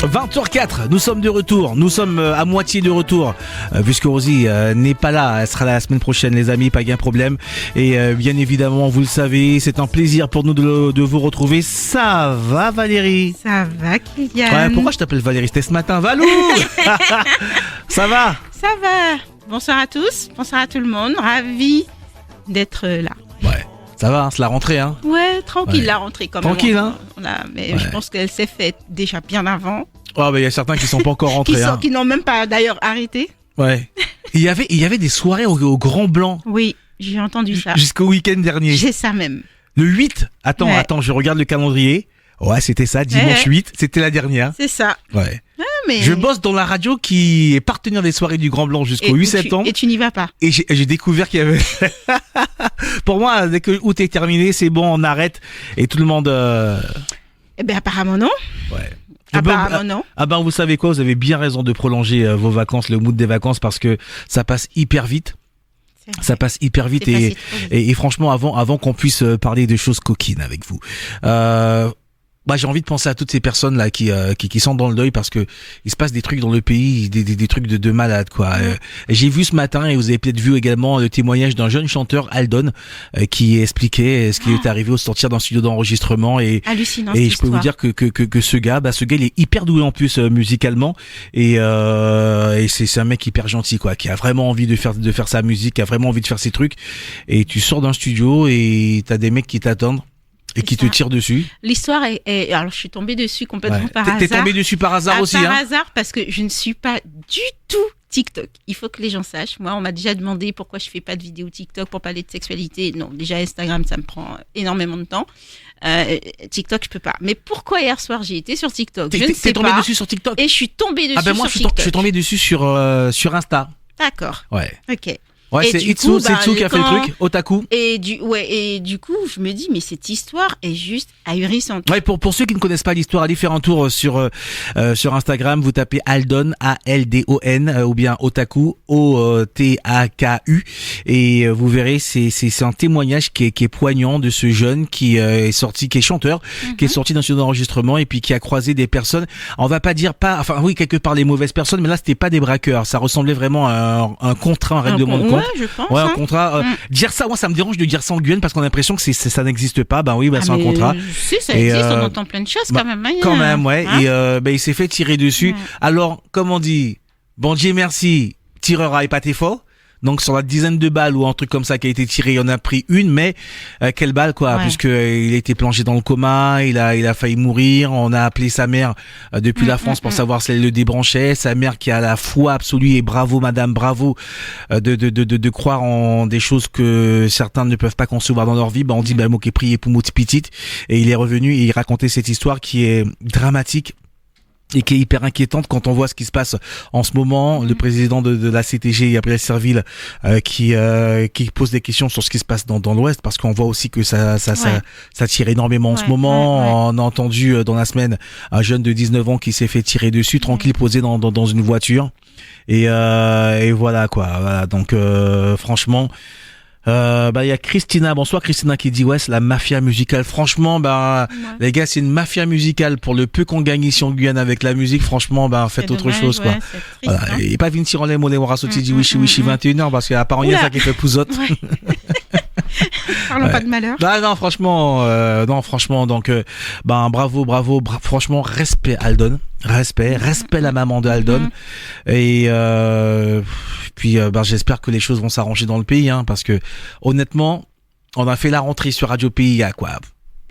20h04, nous sommes de retour, nous sommes à moitié de retour, puisque Rosie n'est pas là, elle sera là la semaine prochaine les amis, pas qu'un problème. Et bien évidemment, vous le savez, c'est un plaisir pour nous de vous retrouver. Ça va Valérie? Ça va Kylian? Ouais, pourquoi je t'appelle Valérie? C'était ce matin, Valou. Ça va? Ça va. Bonsoir à tous, bonsoir à tout le monde, ravi d'être là. Ouais. Ça va, c'est la rentrée, hein? Ouais, tranquille, Ouais. La rentrée quand même. Tranquille, hein? Mais Ouais. je pense qu'elle s'est faite déjà bien avant. Oh, bah, il y a certains qui sont pas encore rentrés, hein. Qui n'ont même pas d'ailleurs arrêté. Ouais. Il y avait des soirées au Grand Blanc Oui, j'ai entendu ça. jusqu'au week-end dernier. J'ai ça même. Le 8, attends, Ouais. je regarde le calendrier. Ouais, c'était ça, dimanche Ouais. 8, c'était la dernière. C'est ça. Ouais. Mais... Je bosse dans la radio qui est partenaire des soirées du Grand Blanc jusqu'au 8 septembre. Et tu n'y vas pas. Et j'ai découvert qu'il y avait... Pour moi, dès que le août est terminé, c'est bon, on arrête. Et tout le monde... Eh bien apparemment non. Ouais. Apparemment non. Ah ben, vous savez quoi, vous avez bien raison de prolonger vos vacances, le mood des vacances, parce que ça passe hyper vite. Ça passe hyper vite C'est et, passé trop vite. et franchement, avant qu'on puisse parler de choses coquines avec vous, j'ai envie de penser à toutes ces personnes là qui sont dans le deuil parce que il se passe des trucs dans le pays, des trucs de malade quoi. J'ai vu ce matin et vous avez peut-être vu également le témoignage d'un jeune chanteur Aldon qui expliquait ce qui est arrivé au sortir d'un studio d'enregistrement et Hallucinant. et cette je peux vous histoire. dire que ce gars il est hyper doué en plus musicalement et c'est un mec hyper gentil quoi, qui a vraiment envie de faire sa musique, qui a vraiment envie de faire ses trucs. Et tu sors d'un studio et t'as des mecs qui t'attendent et C'est qui ça. te tirent dessus. L'histoire est... Alors je suis tombée dessus complètement Ouais. par hasard. T'es tombé dessus par hasard aussi, Par hein? hasard, parce que je ne suis pas du tout TikTok. Il faut que les gens sachent. Moi, on m'a déjà demandé pourquoi je fais pas de vidéo TikTok pour parler de sexualité. Non, déjà Instagram, ça me prend énormément de temps. TikTok, je peux pas. Mais pourquoi hier soir j'ai été sur TikTok? Je ne T'es sais tombé pas. dessus sur TikTok? Et je suis tombée dessus Ah ben moi sur je TikTok. suis tombé dessus sur Insta. D'accord. Ouais. Ok. Ouais, Et c'est du Itsu coup, qui a fait le quand- truc, Otaku. Et du coup, je me dis, mais cette histoire est juste ahurissante. Ouais, pour ceux qui ne connaissent pas l'histoire, allez faire un tour sur Instagram, vous tapez Aldon, A-L-D-O-N, ou bien Otaku, O-T-A-K-U, et vous verrez, c'est un témoignage qui est poignant de ce jeune qui est chanteur, qui est sorti d'un studio d'enregistrement et puis qui a croisé des personnes, on va pas dire oui, quelque part les mauvaises personnes, mais là c'était pas des braqueurs, ça ressemblait vraiment à un contrat, un règlement de compte. Ouais, je pense. Ouais, un hein. contrat. Dire ça, moi, ça me dérange de dire ça en Guyane parce qu'on a l'impression que ça n'existe pas. Ben oui, c'est un mais contrat. Si, ça Et, existe, on entend plein de choses quand même. hein. Quand même, ouais. Hein? Et il s'est fait tirer dessus. Ouais. Alors, comme on dit, bon Dieu merci, tireur a épaté fort. Donc sur la dizaine de balles ou un truc comme ça qui a été tiré, il en a pris une, mais quelle balle quoi, Ouais. puisque il a été plongé dans le coma, il a failli mourir. On a appelé sa mère depuis la France pour savoir si elle le débranchait. Sa mère qui a la foi absolue et bravo madame, bravo de croire en des choses que certains ne peuvent pas concevoir dans leur vie. On dit ok, priez pour Mouti Petite, et il est revenu et il racontait cette histoire qui est dramatique et qui est hyper inquiétante quand on voit ce qui se passe en ce moment. Le président de la CTG, Gabriel Serville, qui pose des questions sur ce qui se passe dans l'Ouest, parce qu'on voit aussi que ça tire énormément en ce moment. On a entendu dans la semaine un jeune de 19 ans qui s'est fait tirer dessus, tranquille, posé dans une voiture. Et voilà quoi. Voilà. Donc franchement. Il y a Christina, bonsoir Christina, qui dit ouais, c'est la mafia musicale. Franchement, les gars, c'est une mafia musicale. Pour le peu qu'on gagne ici en Guyane avec la musique, franchement, faites autre chose, quoi. Voilà. Et pas Vinci Rollet, Mollet, Warasoti, dit wishi 21h, parce qu'à part, il y a ça qui fait pouzotte. Ouais. Parlons pas de malheur. Non, franchement, donc, bravo, franchement, respect Aldon. Respect la maman de Aldon. Et puis j'espère que les choses vont s'arranger dans le pays, hein, parce que honnêtement, on a fait la rentrée sur Radio Pays il y a quoi,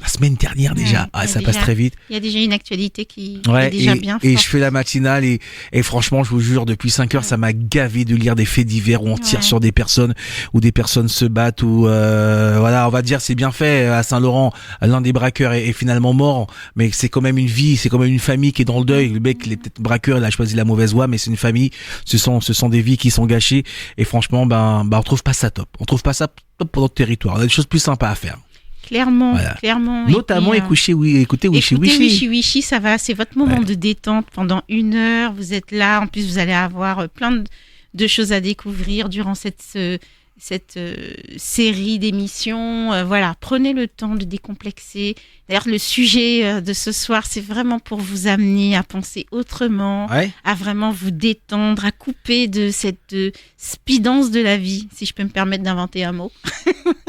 la semaine dernière déjà. Ça passe très vite. Il y a déjà une actualité qui est déjà bien forte. Et je fais la matinale et franchement, je vous jure, depuis 5 heures, ça m'a gavé de lire des faits divers où on tire sur des personnes, où des personnes se battent, où on va dire c'est bien fait. À Saint-Laurent, l'un des braqueurs est finalement mort, mais c'est quand même une vie, c'est quand même une famille qui est dans le deuil. Le mec, il est peut-être braqueur, il a choisi la mauvaise voie, mais c'est une famille. Ce sont des vies qui sont gâchées. Et franchement, on trouve pas ça top. On trouve pas ça top pour notre territoire. On a des choses plus sympas à faire. Clairement, Voilà. clairement. Notamment écoutez Wishi Wishi, ça va, c'est votre moment de détente pendant 1 heure. Vous êtes là, en plus vous allez avoir plein de choses à découvrir durant cette cette série d'émissions. Voilà, prenez le temps de décomplexer. D'ailleurs, le sujet de ce soir, c'est vraiment pour vous amener à penser autrement, à vraiment vous détendre, à couper de cette speedance de la vie, si je peux me permettre d'inventer un mot.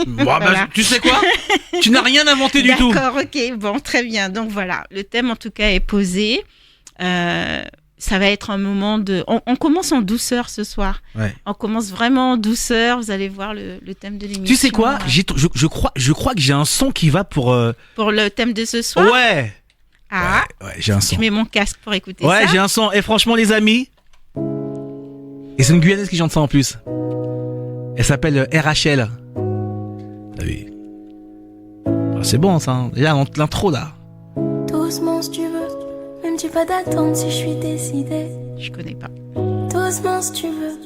Voilà. Tu sais quoi ? Tu n'as rien inventé du tout. D'accord, ok, bon, très bien. Donc voilà, le thème en tout cas est posé. Ça va être un moment de... On commence en douceur ce soir. On commence vraiment en douceur. Vous allez voir le thème de l'émission. Tu sais quoi ? Je crois que j'ai un son qui va pour... Pour le thème de ce soir ? Ouais, j'ai un son. Je mets mon casque pour écouter ça. Ouais, j'ai un son. Et franchement, les amis... Et c'est une Guyanaise qui chante ça en plus. Elle s'appelle RHL. T'as vu ? C'est bon ça. Hein. Déjà, l'intro là. Doucement si tu veux. Même tu pas d'attente si je suis décidée. Je connais pas. Doucement si tu veux.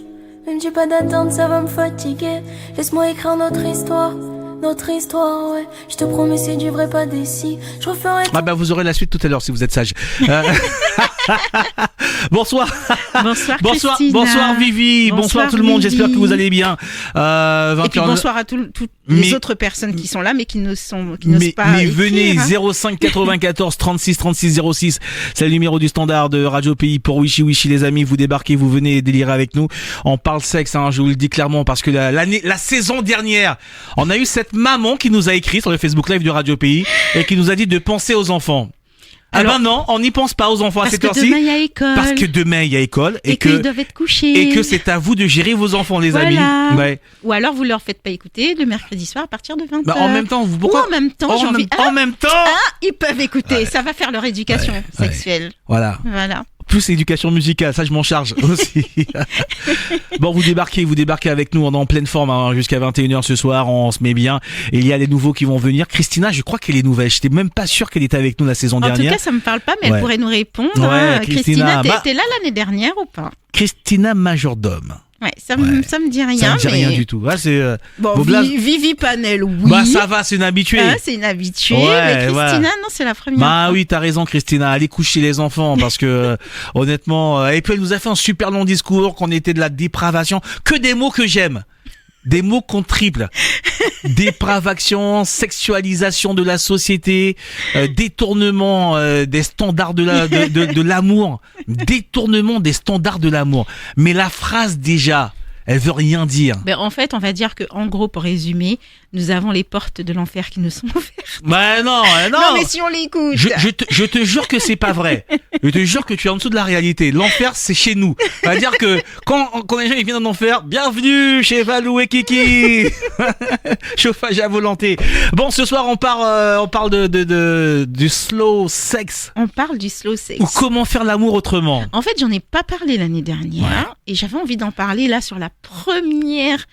Même tu pas d'attente, ça va me fatiguer. Laisse-moi écrire notre histoire. Notre histoire, ouais. Je te promets, c'est du vrai, pas des si. Je referai. Ah bah vous aurez la suite tout à l'heure si vous êtes sage. Bonsoir. Bonsoir Christina. Bonsoir Vivi. Bonsoir tout le monde. Vivi. J'espère que vous allez bien. Et puis bonsoir à toutes les autres personnes qui sont là mais qui n'osent pas. Mais écrire, venez, hein. 05 94 36 36 06. C'est le numéro du standard de Radio Pays pour Wishy Wishy les amis. Vous débarquez, vous venez délirer avec nous. On parle sexe, hein, je vous le dis clairement parce que la saison dernière, on a eu cette maman qui nous a écrit sur le Facebook Live de Radio Pays et qui nous a dit de penser aux enfants. Alors, ah ben non, on n'y pense pas aux enfants à cette heure-ci. Parce que demain il y a école. Parce que demain il y a école et qu'ils doivent être couchés. Et que c'est à vous de gérer vos enfants, les amis. Ouais. Ou alors vous leur faites pas écouter le mercredi soir à partir de 20h. Bah en même temps, pourquoi ? En même temps, en même temps. Ils peuvent écouter. Ça va faire leur éducation sexuelle. Voilà. Plus éducation musicale, ça je m'en charge aussi. Bon, vous débarquez avec nous, on est en pleine forme hein, jusqu'à 21h ce soir, on se met bien. Et il y a des nouveaux qui vont venir. Christina, je crois qu'elle est nouvelle. J'étais même pas sûr qu'elle était avec nous la saison dernière. En tout cas, ça me parle pas, mais elle pourrait nous répondre. Ouais, Christina, t'es là l'année dernière ou pas ? Christina Majordome. Ouais, ça me dit rien. Ça me dit rien du tout. C'est bon, Vivi Panel, oui. Bah ça va, c'est une habituée. C'est une habituée. Mais Christina, non, c'est la première. Bah oui, t'as raison, Christina. Allez coucher les enfants parce que honnêtement, et puis elle nous a fait un super long discours qu'on était de la dépravation. Que des mots que j'aime. Des mots qu'on triple. Dépravation, sexualisation de la société, détournement des standards de l'amour, détournement des standards de l'amour. Mais la phrase déjà, elle veut rien dire. Ben en fait, on va dire que en gros, pour résumer, nous avons les portes de l'enfer qui nous sont ouvertes. Bah non. Non, mais si on l'écoute. Je te jure que c'est pas vrai. Je te jure que tu es en dessous de la réalité. L'enfer, c'est chez nous. C'est-à-dire que quand les gens ils viennent en enfer, bienvenue chez Valou et Kiki. Chauffage à volonté. Bon, ce soir on parle du slow sex. On parle du slow sex. Ou comment faire l'amour autrement. En fait, j'en ai pas parlé l'année dernière et j'avais envie d'en parler là sur la première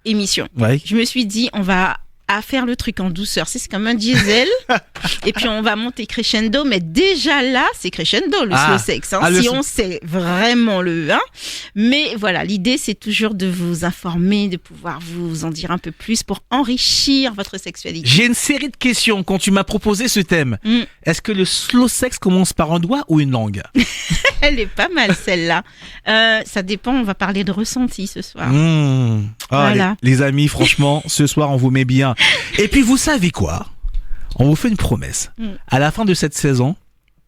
émission. Je me suis dit, on va faire le truc en douceur. C'est comme un diesel. Et puis, on va monter crescendo. Mais déjà là, c'est crescendo, le slow sex. Hein, si on sait vraiment le 1. Mais voilà, l'idée, c'est toujours de vous informer, de pouvoir vous en dire un peu plus pour enrichir votre sexualité. J'ai une série de questions quand tu m'as proposé ce thème. Est-ce que le slow sex commence par un doigt ou une langue? Elle est pas mal, celle-là. Ça dépend, on va parler de ressenti ce soir. Voilà. Les amis, franchement, ce soir, on vous met bien. Et puis, vous savez quoi? On vous fait une promesse. À la fin de cette saison,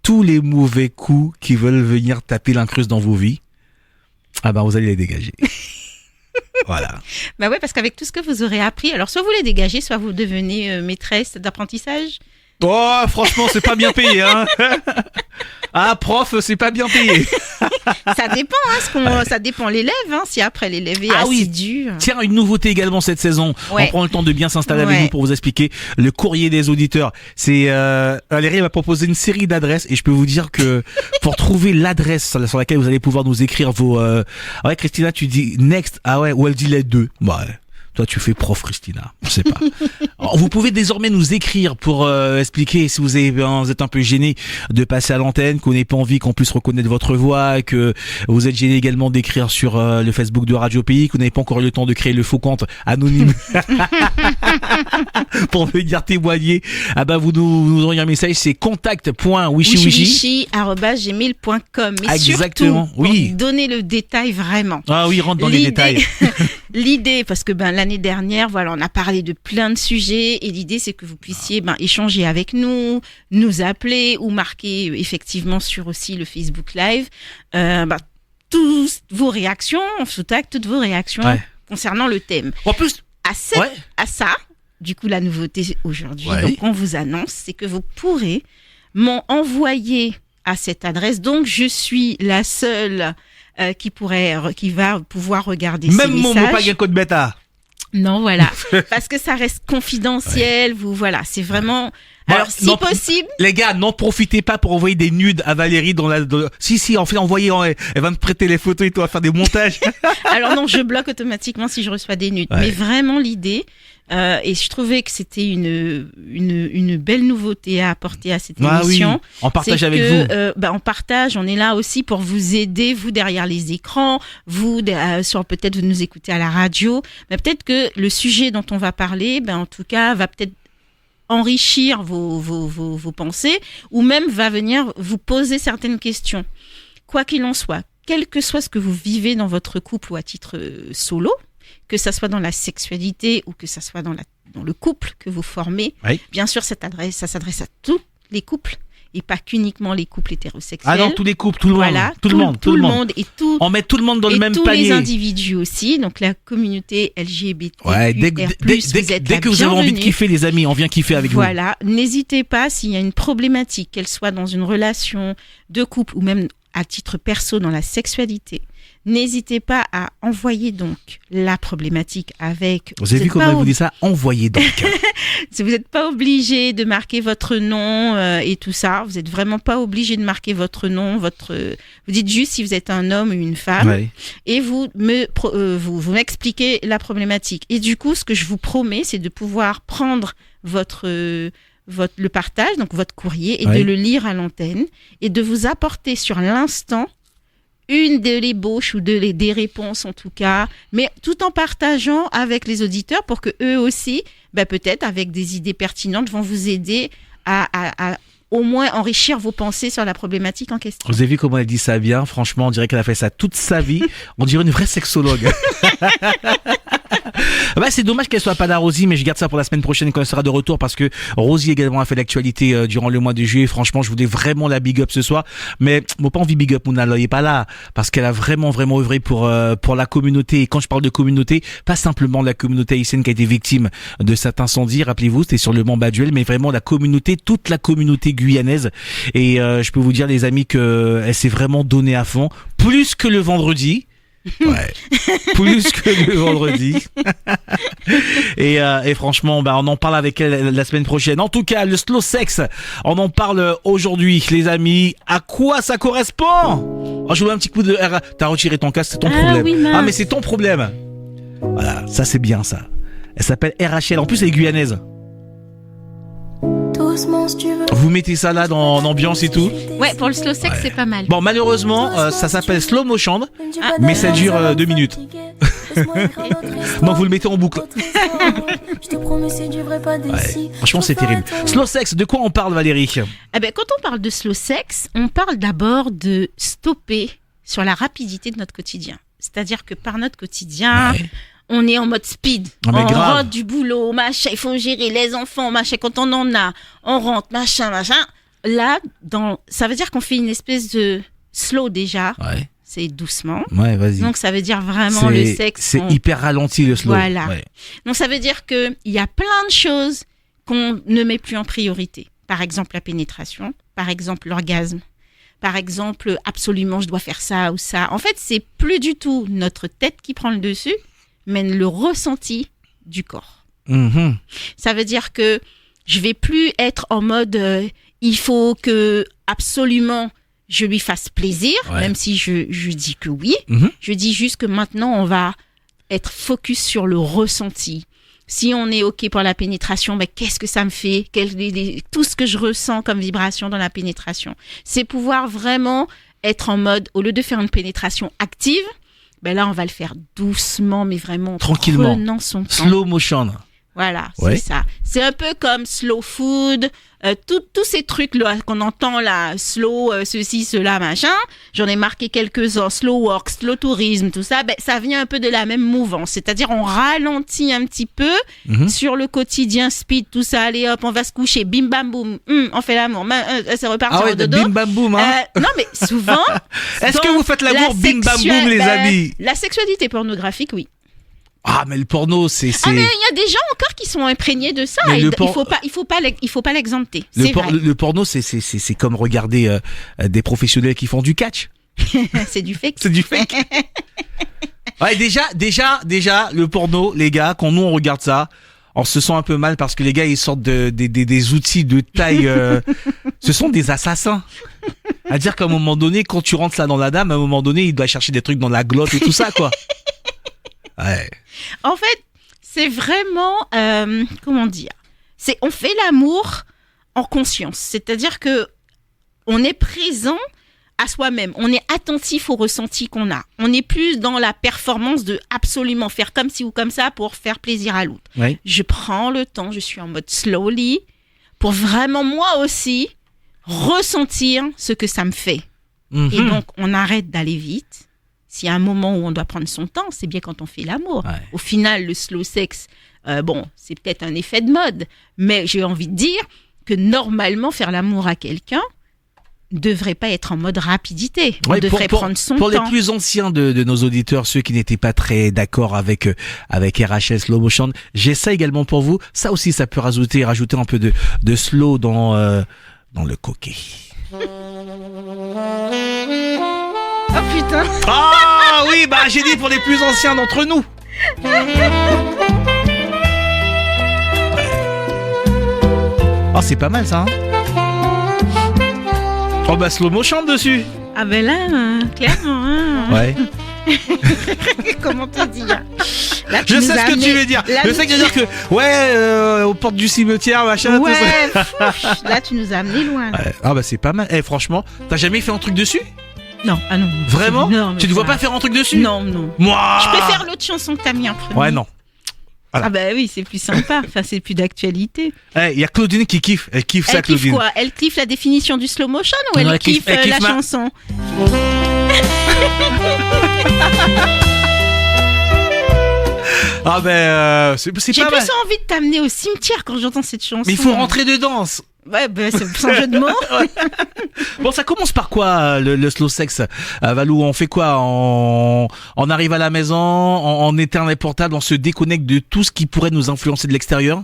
tous les mauvais coups qui veulent venir taper l'incruste dans vos vies, vous allez les dégager. Voilà. Bah ouais, parce qu'avec tout ce que vous aurez appris, alors soit vous les dégagez, soit vous devenez maîtresse d'apprentissage. Oh, franchement, c'est pas bien payé, hein. Prof, c'est pas bien payé. Ça dépend, ça dépend l'élève, hein, si après l'élève est assidu. Oui. Tiens, une nouveauté également cette saison. On prend le temps de bien s'installer avec vous pour vous expliquer le courrier des auditeurs. C'est, Valérie m'a proposé une série d'adresses et je peux vous dire que pour trouver l'adresse sur laquelle vous allez pouvoir nous écrire vos, Christina, tu dis next, ou elle dit les deux. Toi, tu fais prof, Christina. Je sais pas. Alors, vous pouvez désormais nous écrire pour expliquer si vous êtes un peu gêné de passer à l'antenne, qu'on n'ait pas envie qu'on puisse reconnaître votre voix, que vous êtes gêné également d'écrire sur le Facebook de Radio Pays, que vous n'avez pas encore eu le temps de créer le faux compte anonyme pour venir témoigner, vous nous envoyez un message, c'est contact.wishiwishi@gmail.com. Mais exactement, surtout, oui. Donnez le détail vraiment. Ah oui, rentre dans les détails. L'idée, parce que l'année dernière, on a parlé de plein de sujets et l'idée c'est que vous puissiez échanger avec nous appeler ou marquer effectivement sur aussi le Facebook Live. Toutes vos réactions, toutes vos réactions concernant le thème. En plus, à ça, du coup, la nouveauté aujourd'hui, donc on vous annonce, c'est que vous pourrez m'envoyer à cette adresse. Donc, je suis la seule qui va pouvoir regarder ces messages. Même mon mot pas un code bêta. Non, voilà, parce que ça reste confidentiel. C'est vraiment. Alors, si possible. Les gars, n'en profitez pas pour envoyer des nudes à Valérie Si, en fait, envoyez, elle va me prêter les photos et toi va faire des montages. Alors non, je bloque automatiquement si je reçois des nudes. Mais vraiment, l'idée, et je trouvais que c'était une belle nouveute à apporter à cette émission. Oui. On partage avec vous. On partage, on est là aussi pour vous aider, vous derrière les écrans, vous peut-être vous nous écoutez à la radio, mais peut-être que le sujet dont on va parler, en tout cas, va peut-être enrichir vos pensées ou même va venir vous poser certaines questions. Quoi qu'il en soit, quel que soit ce que vous vivez dans votre couple ou à titre solo, que ça soit dans la sexualité ou que ça soit dans le couple que vous formez, bien sûr, ça s'adresse à tous les couples et pas qu'uniquement les couples hétérosexuels. Ah non, tous les couples, tout le monde. Tout le monde. Et on met tout le monde dans le même panier. Et tous les individus aussi, donc la communauté LGBT+. Dès que vous avez envie de kiffer, les amis, on vient kiffer avec vous. Voilà, n'hésitez pas, s'il y a une problématique, qu'elle soit dans une relation de couple ou même à titre perso dans la sexualité, n'hésitez pas à envoyer donc la problématique avec... Vous avez vu comment vous dit ça ? Envoyez donc. Vous n'êtes pas obligé de marquer votre nom et tout ça. Vous n'êtes vraiment pas obligé de marquer votre nom. Vous dites juste si vous êtes un homme ou une femme et vous m'expliquez la problématique. Et du coup, ce que je vous promets, c'est de pouvoir prendre le partage, donc votre courrier, et de le lire à l'antenne et de vous apporter sur l'instant une de l'ébauche ou des réponses en tout cas, mais tout en partageant avec les auditeurs pour que eux aussi, peut-être avec des idées pertinentes, vont vous aider à au moins enrichir vos pensées sur la problématique en question. Vous avez vu comment elle dit ça bien ? Franchement, on dirait qu'elle a fait ça toute sa vie. On dirait une vraie sexologue. C'est dommage qu'elle soit pas là, Rosie, mais je garde ça pour la semaine prochaine quand elle sera de retour parce que Rosie également a fait l'actualité durant le mois de juillet. Franchement, je voulais vraiment la big up ce soir, mais moi pas envie big up Mouna, elle est pas là parce qu'elle a vraiment œuvré pour la communauté. Et quand je parle de communauté, pas simplement la communauté haïtienne qui a été victime de cet incendie. Rappelez-vous, c'était sur le Mont Baduel, mais vraiment la communauté, toute la communauté guyanaise. Et je peux vous dire, les amis, que elle s'est vraiment donnée à fond, plus que le vendredi. Plus que le vendredi. et franchement, on en parle avec elle la semaine prochaine. En tout cas, le slow sex, on en parle aujourd'hui, les amis. À quoi ça correspond ? Je vous mets un petit coup de R. T'as retiré ton casque, c'est ton problème. Oui, mais c'est ton problème. Voilà, ça c'est bien ça. Elle s'appelle RHL. En plus, elle est guyanaise. Vous mettez ça là dans l'ambiance et tout. Ouais, pour le slow sex, c'est pas mal. Bon, malheureusement, ça s'appelle slow motion, mais ça dure 2 minutes. Donc vous le mettez en boucle. Franchement, c'est terrible. Slow sex, de quoi on parle, Valérie ? Quand on parle de slow sex, on parle d'abord de stopper sur la rapidité de notre quotidien. C'est-à-dire que par notre quotidien... On est en mode speed, on rentre du boulot, machin, il faut gérer les enfants, machin, quand on en a, on rentre, machin. Là, ça veut dire qu'on fait une espèce de slow déjà, c'est doucement. Vas-y. Donc ça veut dire vraiment le sexe. C'est hyper ralenti le slow. Voilà. Donc ça veut dire qu'il y a plein de choses qu'on ne met plus en priorité. Par exemple la pénétration, par exemple l'orgasme. Par exemple, absolument, je dois faire ça ou ça. En fait, c'est plus du tout notre tête qui prend le dessus, mais le ressenti du corps. Ça veut dire que je vais plus être en mode il faut que absolument je lui fasse plaisir, même si je dis que oui. Je dis juste que maintenant on va être focus sur le ressenti. Si on est OK pour la pénétration, qu'est-ce que ça me fait ? Tout ce que je ressens comme vibration dans la pénétration. C'est pouvoir vraiment être en mode, au lieu de faire une pénétration active, là, on va le faire doucement, mais vraiment tranquillement, prenant son temps. Slow motion. Voilà, Ouais. c'est ça. C'est un peu comme slow food, tous ces trucs-là qu'on entend là, slow, ceci, cela, machin. J'en ai marqué quelques-uns, slow work, slow tourisme, tout ça. Ben, ça vient un peu de la même mouvance. C'est-à-dire, on ralentit un petit peu sur le quotidien, speed, tout ça. Allez hop, on va se coucher, bim bam boum, on fait l'amour, c'est reparti Ah ouais, en dodo. bim bam boum, hein. Non, mais souvent. Est-ce que dans vous faites l'amour la bim bam boum, les ben, amis? La sexualité pornographique, oui. Ah, mais le porno, c'est... Ah mais il y a des gens encore qui sont imprégnés de ça. Mais Il le por- faut pas l'exempter. Le, C'est por- vrai. le porno, c'est comme regarder des professionnels qui font du catch. C'est du fake. C'est du fake. Ouais, déjà, le porno, les gars, quand nous on regarde ça, on se sent un peu mal parce que les gars, ils sortent des outils de taille. Ce sont des assassins. À dire qu'à un moment donné, quand tu rentres là dans la dame, à un moment donné, il doit chercher des trucs dans la glotte et tout ça, quoi. Ouais. En fait, c'est vraiment comment dire. On fait l'amour en conscience. C'est-à-dire que on est présent à soi-même. On est attentif au ressenti qu'on a. On n'est plus dans la performance de absolument faire comme ci ou comme ça pour faire plaisir à l'autre. Ouais. Je prends le temps, je suis en mode slowly pour vraiment moi aussi ressentir ce que ça me fait. Mhm. Et donc, on arrête d'aller vite. S'il y a un moment où on doit prendre son temps, c'est bien quand on fait l'amour. Ouais. Au final, le slow sex, c'est peut-être un effet de mode, mais j'ai envie de dire que normalement, faire l'amour à quelqu'un ne devrait pas être en mode rapidité. On Ouais, devrait prendre son pour temps. les plus anciens de nos auditeurs, ceux qui n'étaient pas très d'accord avec RHS Slow Motion, j'ai ça également pour vous. Ça aussi, ça peut rajouter un peu de slow dans le coquet. Oh putain. Ah oui, bah j'ai dit pour les plus anciens d'entre nous. Oh, c'est pas mal ça, hein. Oh bah Slow Motion dessus. Ah ben là, clairement. Hein. Ouais. Comment te dire? Là, tu Je nous sais as ce que amené- tu veux dire. là, Je sais que tu veux dire que aux portes du cimetière, machin, tout ça. Ouais, pfff, là tu nous as amené loin. Ouais. Ah bah c'est pas mal. Eh franchement, t'as jamais fait un truc dessus? Non, ah non. Vraiment? Non, mais Tu ne vois ça- pas faire un truc dessus? Non, non. Moi. Je préfère l'autre chanson que t'as mis en premier. Ouais non. Voilà. Ah bah oui, c'est plus sympa. Enfin, c'est plus d'actualité. Eh, y a Claudine qui kiffe. Elle kiffe ça, Elle kiffe Claudine. quoi? Elle kiffe la définition du slow motion ou Non, elle elle kiffe- kiffe, elle kiffe la ma- chanson? Ah ben c'est J'ai pas plus mal. envie de t'amener au cimetière quand j'entends cette chanson. Mais il faut rentrer dedans. Ouais, bah, c'est sans jeu de mots. Bon, ça commence par quoi le slow sex, Valou? On fait quoi? On arrive à la maison, on éteint les portables, on se déconnecte de tout ce qui pourrait nous influencer de l'extérieur.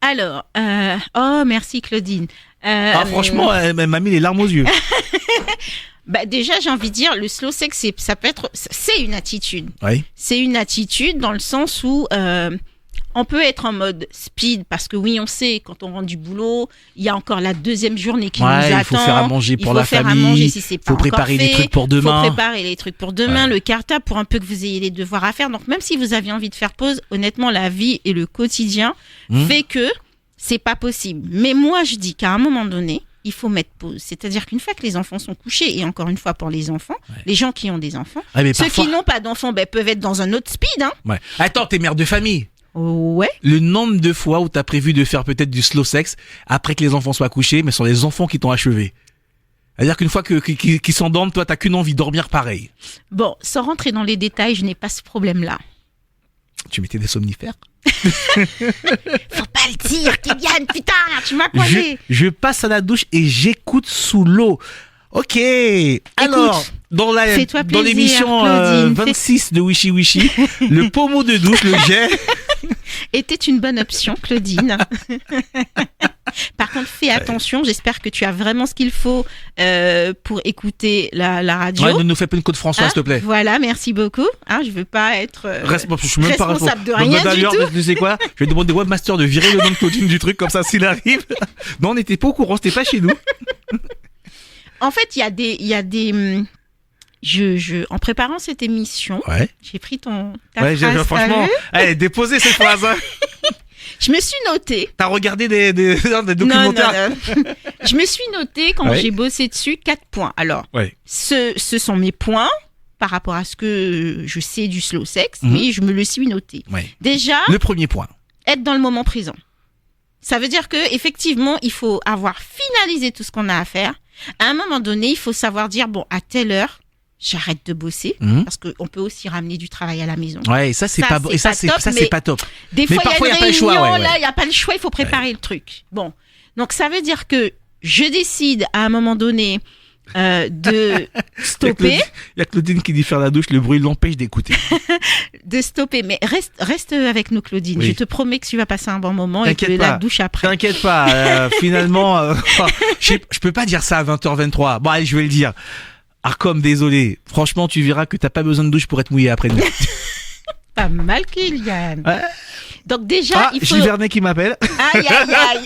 Alors, oh merci Claudine. Ah franchement, elle m'a mis les larmes aux yeux. Bah déjà j'ai envie de dire le slow sex c'est une attitude. Oui. C'est une attitude dans le sens où on peut être en mode speed parce que oui on sait quand on rentre du boulot il y a encore la deuxième journée qui nous attend. Il faut faire à manger pour la Il faut faire à famille. manger si c'est pas Faut encore préparer fait. les trucs pour demain. Faut préparer les trucs pour demain, Ouais. le cartable pour un peu que vous ayez les devoirs à faire. Donc même si vous aviez envie de faire pause, honnêtement la vie et le quotidien fait que c'est pas possible. Mais moi je dis qu'à un moment donné il faut mettre pause. C'est-à-dire qu'une fois que les enfants sont couchés, et encore une fois pour les enfants, les gens qui ont des enfants, Ah, mais ceux parfois- qui n'ont pas d'enfants peuvent être dans un autre speed. Hein. Ouais. Attends, t'es mère de famille. Ouais. Le nombre de fois où t'as prévu de faire peut-être du slow sex après que les enfants soient couchés, mais ce sont les enfants qui t'ont achevé. C'est-à-dire qu'une fois qu'ils s'endorment, toi, t'as qu'une envie, dormir pareil. Bon, sans rentrer dans les détails, je n'ai pas ce problème-là. Tu mettais des somnifères? Faut pas le dire, Kylian, putain, tu m'as coincé. Je passe à la douche et j'écoute sous l'eau. Ok. Alors, dans fais-toi plaisir, l'émission Claudine. 26 de Wishy Wishy, le pommeau de douche, le jet. Était une bonne option, Claudine. Par contre, fais attention. J'espère que tu as vraiment ce qu'il faut pour écouter la radio. Ouais, ne nous fais pas une côte François, Hein, s'il te plaît. Voilà, merci beaucoup. Hein, je veux pas être Je suis même pas responsable de responsable. rien du D'ailleurs, tout. tu sais quoi? Je vais demander au webmaster de virer le nom de Claudine du truc, comme ça, s'il arrive. Non, on n'était pas au courant, c'était pas chez nous. En fait, il y a des en préparant cette émission, Ouais. j'ai pris ta Ouais, phrase, t'as franchement, vu allez, déposez cette phrase. Hein. Je me suis notée. T'as regardé des documentaires? Non. Je me suis notée quand Ouais. j'ai bossé dessus 4 points. Alors, Ouais. ce sont mes points par rapport à ce que je sais du slow sex, Mhm. mais je me le suis noté. Ouais. Déjà, Le premier point. être dans le moment présent. Ça veut dire que effectivement, il faut avoir finalisé tout ce qu'on a à faire. À un moment donné, il faut savoir dire bon, à telle heure, j'arrête de bosser parce qu'on peut aussi ramener du travail à la maison. Ouais, et ça c'est pas et ça c'est pas top. Des fois, parfois il y a pas une le choix, réunion, là, il y a pas le choix, il faut préparer le truc. Bon, donc ça veut dire que je décide à un moment donné de stopper. Il y a Claudine qui dit faire la douche, le bruit l'empêche d'écouter. De stopper, mais reste avec nous, Claudine. Oui. Je te promets que tu vas passer un bon moment T'inquiète et que pas. la douche après. T'inquiète pas, finalement, je peux pas dire ça à 20h23. Bon, allez, je vais le dire. Arcom, désolé. Franchement, tu verras que t'as pas besoin de douche pour être mouillé après nous. Pas mal, Kylian. Ouais. Donc déjà, il faut... Gilles Vernet qui m'appelle. Aïe, aïe, aïe,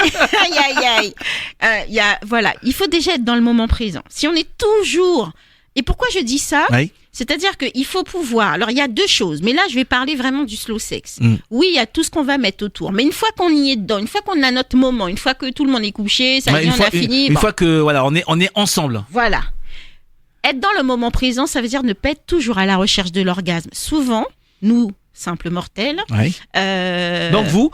aïe, aïe, aïe. Voilà, il faut déjà être dans le moment présent. Si on est toujours... Et pourquoi je dis ça ? Oui. C'est-à-dire qu'il faut pouvoir... Alors, il y a deux choses, mais là, je vais parler vraiment du slow sex. Oui, il y a tout ce qu'on va mettre autour, mais une fois qu'on y est dedans, une fois qu'on a notre moment, une fois que tout le monde est couché, ça y est, on a fini... Une fois que, voilà, on est ensemble. Voilà. Être dans le moment présent, ça veut dire ne pas être toujours à la recherche de l'orgasme. Souvent, nous, simples mortels... Oui. Donc vous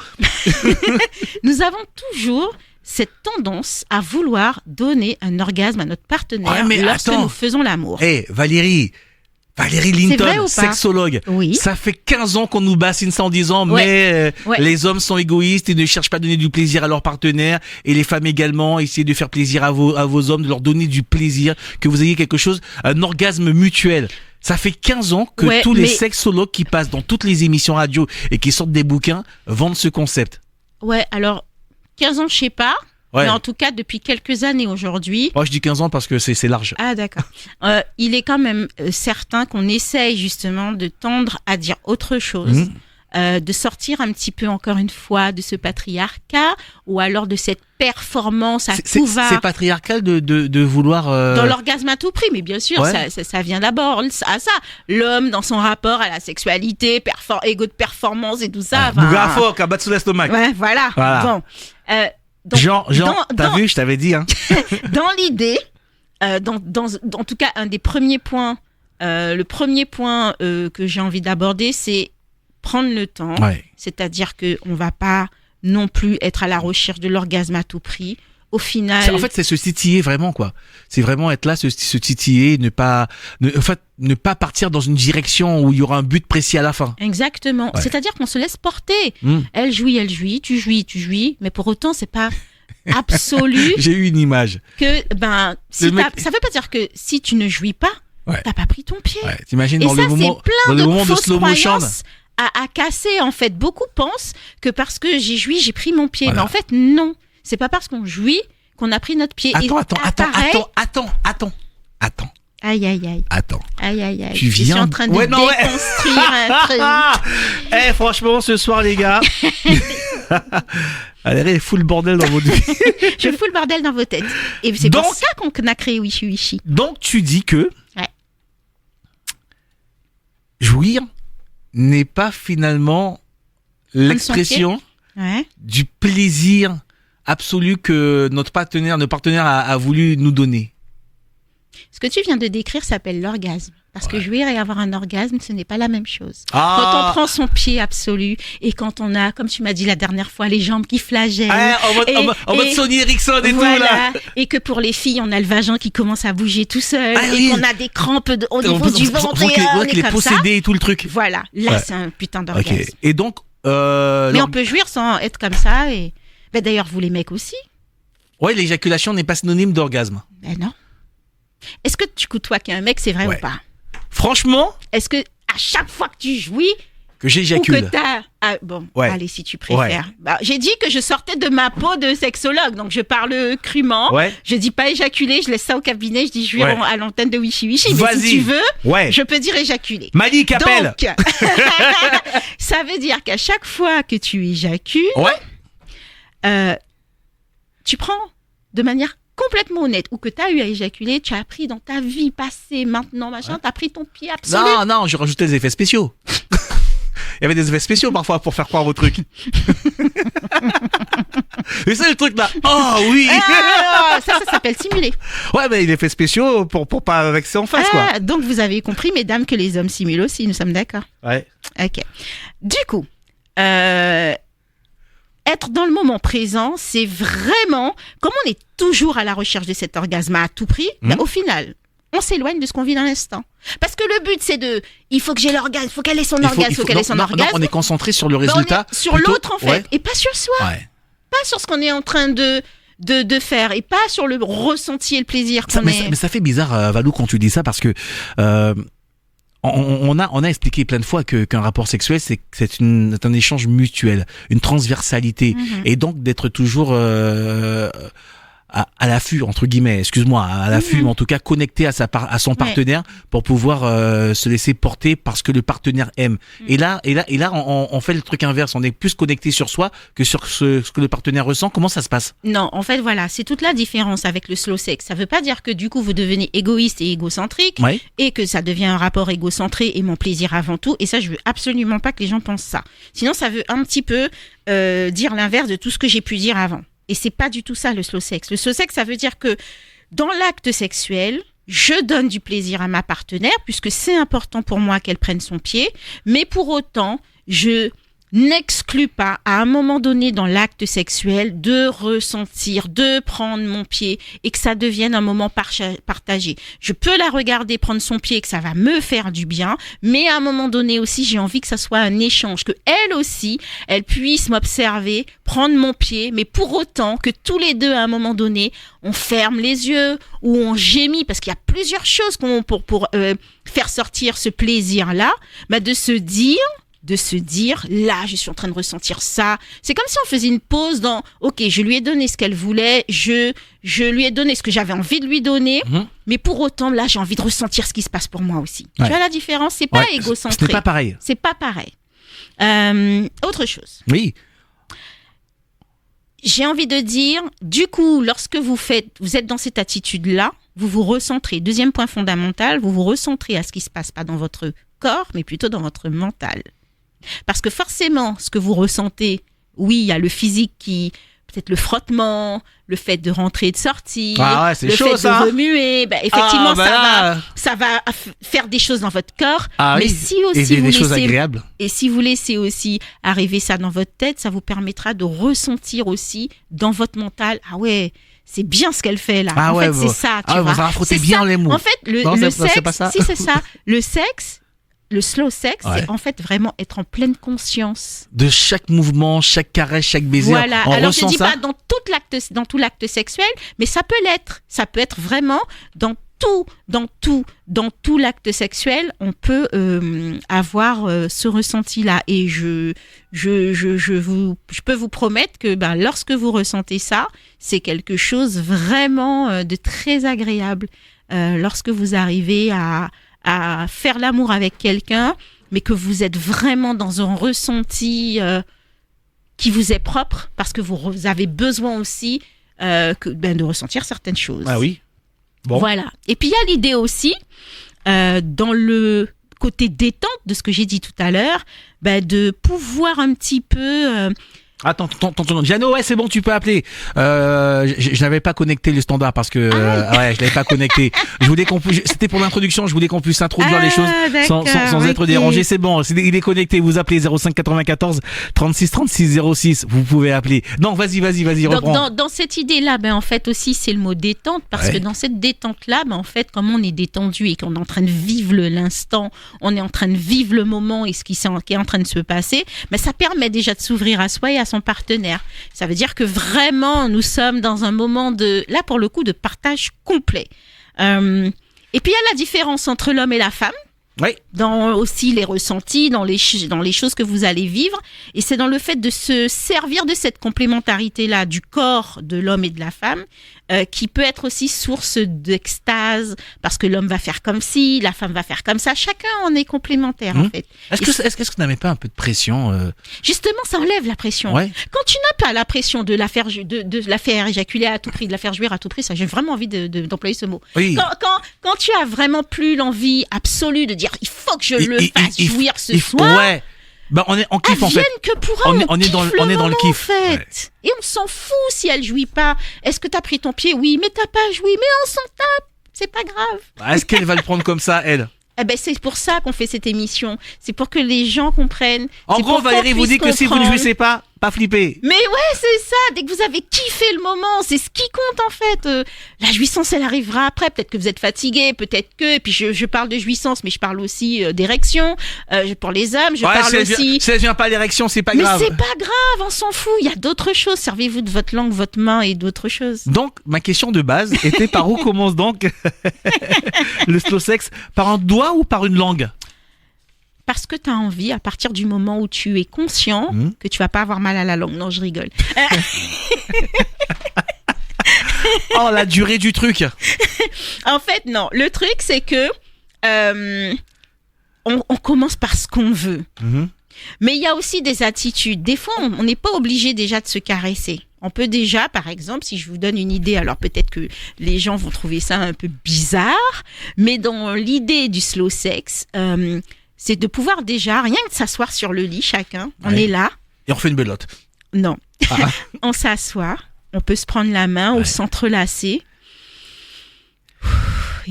nous avons toujours cette tendance à vouloir donner un orgasme à notre partenaire lorsque nous faisons l'amour. Valérie Linton, vrai ou pas ? sexologue. Oui. Ça fait 15 ans qu'on nous bassine ça en disant mais les hommes sont égoïstes et ne cherchent pas à donner du plaisir à leur partenaire, et les femmes également, essayez de faire plaisir à vos hommes, de leur donner du plaisir, que vous ayez quelque chose, un orgasme mutuel. Ça fait 15 ans que tous les sexologues qui passent dans toutes les émissions radio et qui sortent des bouquins vendent ce concept. Ouais, alors 15 ans, je sais pas. Ouais. Mais en tout cas, depuis quelques années aujourd'hui... Moi, je dis 15 ans parce que c'est large. Ah, d'accord. Il est quand même certain qu'on essaye justement de tendre à dire autre chose, de sortir un petit peu, encore une fois, de ce patriarcat ou alors de cette performance à tout va. C'est patriarcal de vouloir... Dans l'orgasme à tout prix, mais bien sûr, ça vient d'abord à ça. L'homme, dans son rapport à la sexualité, égo de performance et tout ça. Bougrafo, cabat sous l'estomac. Ouais, voilà. Bon. Donc, Jean, t'as vu, je t'avais dit. Hein. Dans l'idée, en tout cas, un des premiers points, le premier point que j'ai envie d'aborder, c'est prendre le temps. Ouais. C'est-à-dire qu'on ne va pas non plus être à la recherche de l'orgasme à tout prix. Au final... En fait, c'est se titiller vraiment, quoi. C'est vraiment être là, se titiller, ne pas partir dans une direction où il y aura un but précis à la fin. Exactement. Ouais. C'est-à-dire qu'on se laisse porter. Elle jouit, tu jouis, mais pour autant, c'est pas absolu. J'ai eu une image. Que, ça veut pas dire que si tu ne jouis pas, t'as pas pris ton pied. Ouais. T'imagines et dans ça, le moment, c'est plein de fausses slow motion à casser, en fait. Beaucoup pensent que parce que j'ai joui, j'ai pris mon pied. Voilà. Mais en fait, non. C'est pas parce qu'on jouit qu'on a pris notre pied. Attends. Aïe, aïe, aïe. Attends. Aïe, aïe, aïe. Tu viens... Je suis en train de déconstruire un truc. Franchement, ce soir, les gars. Allez, fous le bordel dans votre vie. Je fous le bordel dans vos têtes. Et c'est pour ça qu'on a créé Wishy Wishy. Donc, tu dis que jouir n'est pas finalement l'expression du plaisir absolu que notre partenaire a voulu nous donner. Ce que tu viens de décrire s'appelle l'orgasme. Parce que jouir et avoir un orgasme, ce n'est pas la même chose. Quand on prend son pied absolu et quand on a, comme tu m'as dit la dernière fois, les jambes qui flagellent. En mode Sony Ericsson et voilà, tout là. Et que pour les filles, on a le vagin qui commence à bouger tout seul. Et qu'on a des crampes au niveau du ventre. Qu'il est possédé et tout le truc. Voilà, là c'est un putain d'orgasme. Okay. Et donc... mais on peut jouir sans être comme ça. Et... d'ailleurs, vous les mecs aussi. Ouais, l'éjaculation n'est pas synonyme d'orgasme. Ben non. Est-ce que tu côtoies qu'un mec, c'est vrai ou pas ? Franchement, est-ce que à chaque fois que tu jouis, que j'éjacule, ou que t'as, allez si tu préfères. J'ai dit que je sortais de ma peau de sexologue, donc je parle crûment. Je dis pas éjaculer, je laisse ça au cabinet, je dis jouir à l'antenne de Wishy Wishy. Mais si tu veux, je peux dire éjaculer. Malik appelle. Donc, ça veut dire qu'à chaque fois que tu éjacules, tu prends de manière complètement honnête, ou que tu as eu à éjaculer, tu as appris dans ta vie passée, maintenant, machin, tu as pris ton pied absolu. Non, je rajoutais des effets spéciaux. Il y avait des effets spéciaux parfois pour faire croire vos trucs. Et c'est le truc là. Oh oui. Ça s'appelle simuler. Ouais, mais les effets spéciaux pour pas vexer en face, quoi. Donc vous avez compris, mesdames, que les hommes simulent aussi, nous sommes d'accord. Ouais. Ok. Du coup, être dans le moment présent, c'est vraiment, comme on est toujours à la recherche de cet orgasme à tout prix, au final, on s'éloigne de ce qu'on vit dans l'instant. Parce que le but, c'est il faut que j'ai l'orgasme, il faut qu'elle ait son orgasme, il faut qu'elle ait son orgasme. Non, on est concentré sur le résultat. On est sur l'autre, en fait, et pas sur soi. Ouais. Pas sur ce qu'on est en train de faire, et pas sur le ressenti et le plaisir qu'on mais ça fait bizarre, Valou, quand tu dis ça, parce que on a expliqué plein de fois qu'un rapport sexuel, c'est un échange mutuel, une transversalité, et donc d'être toujours à l'affût, entre guillemets, excuse-moi, à l'affût, mais en tout cas connecté à son partenaire pour pouvoir se laisser porter parce que le partenaire aime. Et là, on fait le truc inverse, on est plus connecté sur soi que sur ce que le partenaire ressent. Comment ça se passe? Non, en fait, voilà, c'est toute la différence avec le slow sex. Ça veut pas dire que du coup vous devenez égoïste et égocentrique, et que ça devient un rapport égocentré et mon plaisir avant tout. Et ça, je veux absolument pas que les gens pensent ça. Sinon, ça veut un petit peu dire l'inverse de tout ce que j'ai pu dire avant. Et c'est pas du tout ça, le slow sex. Le slow sex, ça veut dire que dans l'acte sexuel, je donne du plaisir à ma partenaire puisque c'est important pour moi qu'elle prenne son pied. Mais pour autant, je n'exclus pas à un moment donné dans l'acte sexuel de ressentir, de prendre mon pied et que ça devienne un moment partagé. Je peux la regarder prendre son pied et que ça va me faire du bien, mais à un moment donné aussi, j'ai envie que ça soit un échange, que elle aussi, elle puisse m'observer, prendre mon pied, mais pour autant que tous les deux, à un moment donné, on ferme les yeux ou on gémit, parce qu'il y a plusieurs choses pour faire sortir ce plaisir-là, de se dire, là, je suis en train de ressentir ça. C'est comme si on faisait une pause dans, ok, je lui ai donné ce qu'elle voulait, je lui ai donné ce que j'avais envie de lui donner, mais pour autant, là, j'ai envie de ressentir ce qui se passe pour moi aussi. Tu vois la différence? C'est pas égocentré. Ce n'est pas pareil. C'est pas pareil. Autre chose. Oui. J'ai envie de dire, du coup, lorsque vous êtes dans cette attitude-là, vous vous recentrez. Deuxième point fondamental, vous vous recentrez à ce qui se passe pas dans votre corps, mais plutôt dans votre mental. Parce que forcément, ce que vous ressentez, oui, il y a le physique qui, peut-être le frottement, le fait de rentrer et de sortir, c'est le chaud, fait ça. de remuer, effectivement, ça va faire des choses dans votre corps. Mais si aussi et des choses agréables. Et si vous laissez aussi arriver ça dans votre tête, ça vous permettra de ressentir aussi dans votre mental, c'est bien ce qu'elle fait là. C'est ça, tu vois. Ça va frotter bien les mots. En fait, le sexe, si c'est ça, le sexe, le slow sex, c'est en fait vraiment être en pleine conscience de chaque mouvement, chaque caresse, chaque baiser. Voilà. Alors je dis pas dans tout l'acte sexuel, mais ça peut l'être. Ça peut être vraiment dans tout l'acte sexuel, on peut avoir ce ressenti-là. Et je peux vous promettre que lorsque vous ressentez ça, c'est quelque chose vraiment de très agréable. Lorsque vous arrivez à faire l'amour avec quelqu'un, mais que vous êtes vraiment dans un ressenti qui vous est propre, parce que vous avez besoin aussi de ressentir certaines choses. Ah oui. Bon. Voilà. Et puis il y a l'idée aussi, dans le côté détente de ce que j'ai dit tout à l'heure, de pouvoir un petit peu... Attends, Diano, c'est bon, tu peux appeler. Je n'avais pas connecté le standard parce que je l'avais pas connecté. Je voulais c'était pour l'introduction, je voulais qu'on puisse introduire les choses sans être dérangé. C'est bon, il est connecté. Vous appelez 05 94 36 36 06. Vous pouvez appeler. Non, vas-y, reprends. Dans cette idée-là, en fait aussi c'est le mot détente, parce que dans cette détente-là, en fait, comme on est détendu et qu'on est en train de vivre l'instant, on est en train de vivre le moment et ce qui est en train de se passer, ça permet déjà de s'ouvrir à soi et à son partenaire. Ça veut dire que vraiment nous sommes dans un moment là pour le coup de partage complet. Et puis il y a la différence entre l'homme et la femme. Oui. Dans aussi les ressentis, dans les choses que vous allez vivre. Et c'est dans le fait de se servir de cette complémentarité-là du corps de l'homme et de la femme qui peut être aussi source d'extase, parce que l'homme va faire comme ci, la femme va faire comme ça. Chacun en est complémentaire, en fait. Est-ce que tu n'avais pas un peu de pression Justement, ça enlève la pression. Ouais. Quand tu n'as pas la pression de la faire éjaculer à tout prix, de la faire jouir à tout prix, ça, j'ai vraiment envie d'employer ce mot. Oui. Quand tu as vraiment plus l'envie absolue de dire il faut que je le fasse jouir ce soir. Ouais. On kiffe en fait. Que pour elle, on est dans le kiff. En fait. Ouais. Et on s'en fout si elle jouit pas. Est-ce que t'as pris ton pied? Oui, mais t'as pas joui. Mais on s'en tape. C'est pas grave. Est-ce qu'elle va le prendre comme ça, elle? C'est pour ça qu'on fait cette émission. C'est pour que les gens comprennent. En gros, Valérie vous dit que si vous ne jouissez pas, pas flipper. Mais ouais, c'est ça. Dès que vous avez kiffé le moment, c'est ce qui compte en fait. La jouissance, elle arrivera après. Peut-être que vous êtes fatigué, peut-être que. Et puis je parle de jouissance, mais je parle aussi d'érection. Pour les hommes, je parle aussi. Si elle vient pas l'érection, c'est pas mais grave. c'est pas grave, on s'en fout. Il y a d'autres choses. Servez-vous de votre langue, votre main et d'autres choses. Donc, ma question de base était par où commence donc le slow sex? Par un doigt ou par une langue? Parce que tu as envie, à partir du moment où tu es conscient que tu vas pas avoir mal à la langue. Non, je rigole. Oh, la durée du truc. En fait, non. Le truc, c'est que on commence par ce qu'on veut. Mais il y a aussi des attitudes. Des fois, on n'est pas obligé déjà de se caresser. On peut déjà, par exemple, si je vous donne une idée, alors peut-être que les gens vont trouver ça un peu bizarre, mais dans l'idée du slow sex, c'est de pouvoir déjà, rien que de s'asseoir sur le lit, chacun, on est là. Et on fait une belote. Non. On s'assoit, on peut se prendre la main ou s'entrelacer.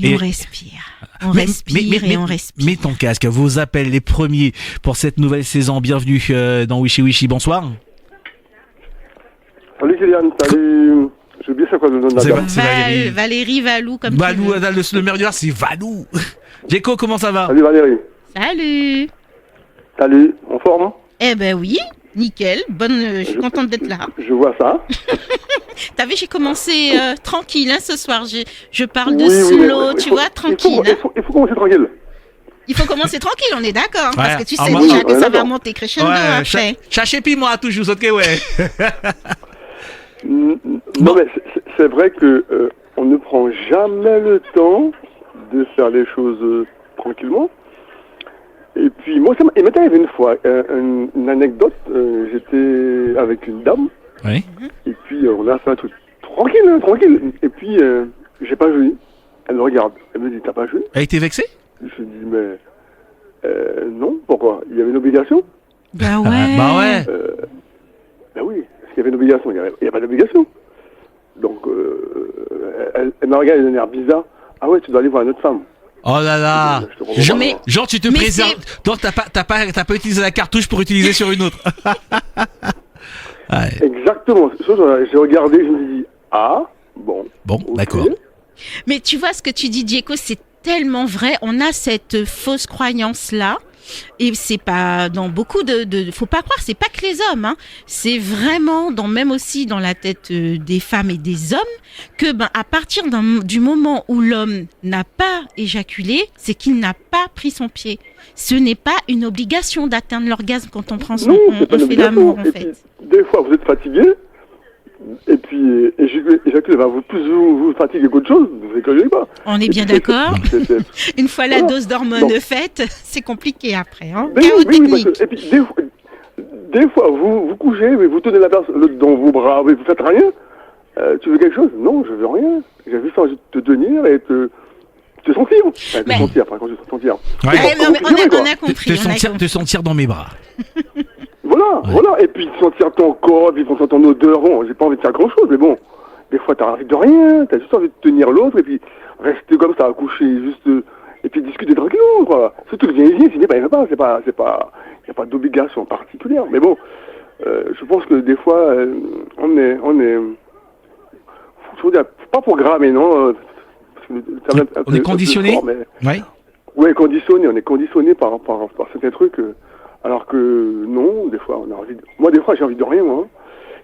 Et on respire. On respire et on respire. Mets ton casque, vos appels les premiers pour cette nouvelle saison. Bienvenue dans Wishy Wishy, bonsoir. Salut Kylian, salut. J'ai oublié c'est quoi le nom de la dame. C'est Valérie Valou, comme Valou, tu veux. le meilleur, c'est Valou. Jéco, comment ça va? Salut Valérie. Salut. Salut, en forme? Eh ben oui, nickel. Je suis contente d'être là. Je vois ça. T'as vu, j'ai commencé tranquille ce soir. Je parle de Oui, slow, mais tu vois, tranquille. Il faut commencer tranquille. Il faut commencer tranquille, on est d'accord. Ouais. Parce que tu sais moi, déjà que ça va d'accord. monter crescendo après. Chaché moi toujours, ok, ouais. Non mais c'est vrai que on ne prend jamais le temps de faire les choses tranquillement. Et puis moi, il m'est arrivé une fois une anecdote. J'étais avec une dame. Oui. Et puis on a fait un truc tranquille. Et puis j'ai pas joui. Elle me regarde. Elle me dit t'as pas joui? Elle était vexée? Je dis mais non, pourquoi? Il y avait une obligation? Bah ouais. Bah ouais. Ben oui, parce qu'il y avait une obligation. Il n'y a pas d'obligation. Donc elle m'a regardé d'un air bizarre. Ah ouais, tu dois aller voir une autre femme. Oh là là. Je te comprends pas. Genre tu te Mais préserves. Donc t'as pas utilisé la cartouche pour utiliser sur une autre. Ouais. Exactement. J'ai regardé, je me suis dit ah bon. Bon, ok. d'accord. Mais tu vois ce que tu dis, Diego, c'est tellement vrai. On a cette fausse croyance-là. Et c'est pas dans beaucoup faut pas croire, c'est pas que les hommes, hein. C'est vraiment même aussi dans la tête des femmes et des hommes que à partir du moment où l'homme n'a pas éjaculé, c'est qu'il n'a pas pris son pied. Ce n'est pas une obligation d'atteindre l'orgasme quand on prend Non, c'est pas une on fait l'amour en obligation. Et fait. puis, des fois vous êtes fatigué. Et puis éjaculer va vous fatiguer qu'autre chose. Vous éjaculez pas. On est Et bien puis, d'accord. Une fois la Voilà. dose d'hormones Donc- faite, c'est compliqué après, hein. Mais Chaos oui, parce technique. que- et puis des fois vous couchez, mais vous tenez la personne dans vos bras, mais vous faites rien. Tu veux quelque chose? Non, je veux rien. J'ai juste envie de te tenir et te sentir. Enfin, te Mais- sentir, après quand je te sentir. Ouais. Ouais, mais on a Te compris. on a compris. te sentir dans mes bras. Voilà. Et puis sentir ton corps, puis sentir ton odeur. Bon, j'ai pas envie de faire grand chose, mais bon, des fois t'as envie de rien, t'as juste envie de tenir l'autre et puis rester comme ça, coucher, juste, et puis discuter tranquillement, quoi. Surtout que viens, il n'y a pas d'obligation particulière. Mais bon, je pense que des fois, on est, faut dire, pas pour grammer, non. Parce que c'est un On peu- est conditionné. un peu fort, mais- Ouais. Ouais, conditionné, on est conditionné par certains trucs, alors que non, des fois, on a envie de... Moi, des fois, j'ai envie de rien, moi.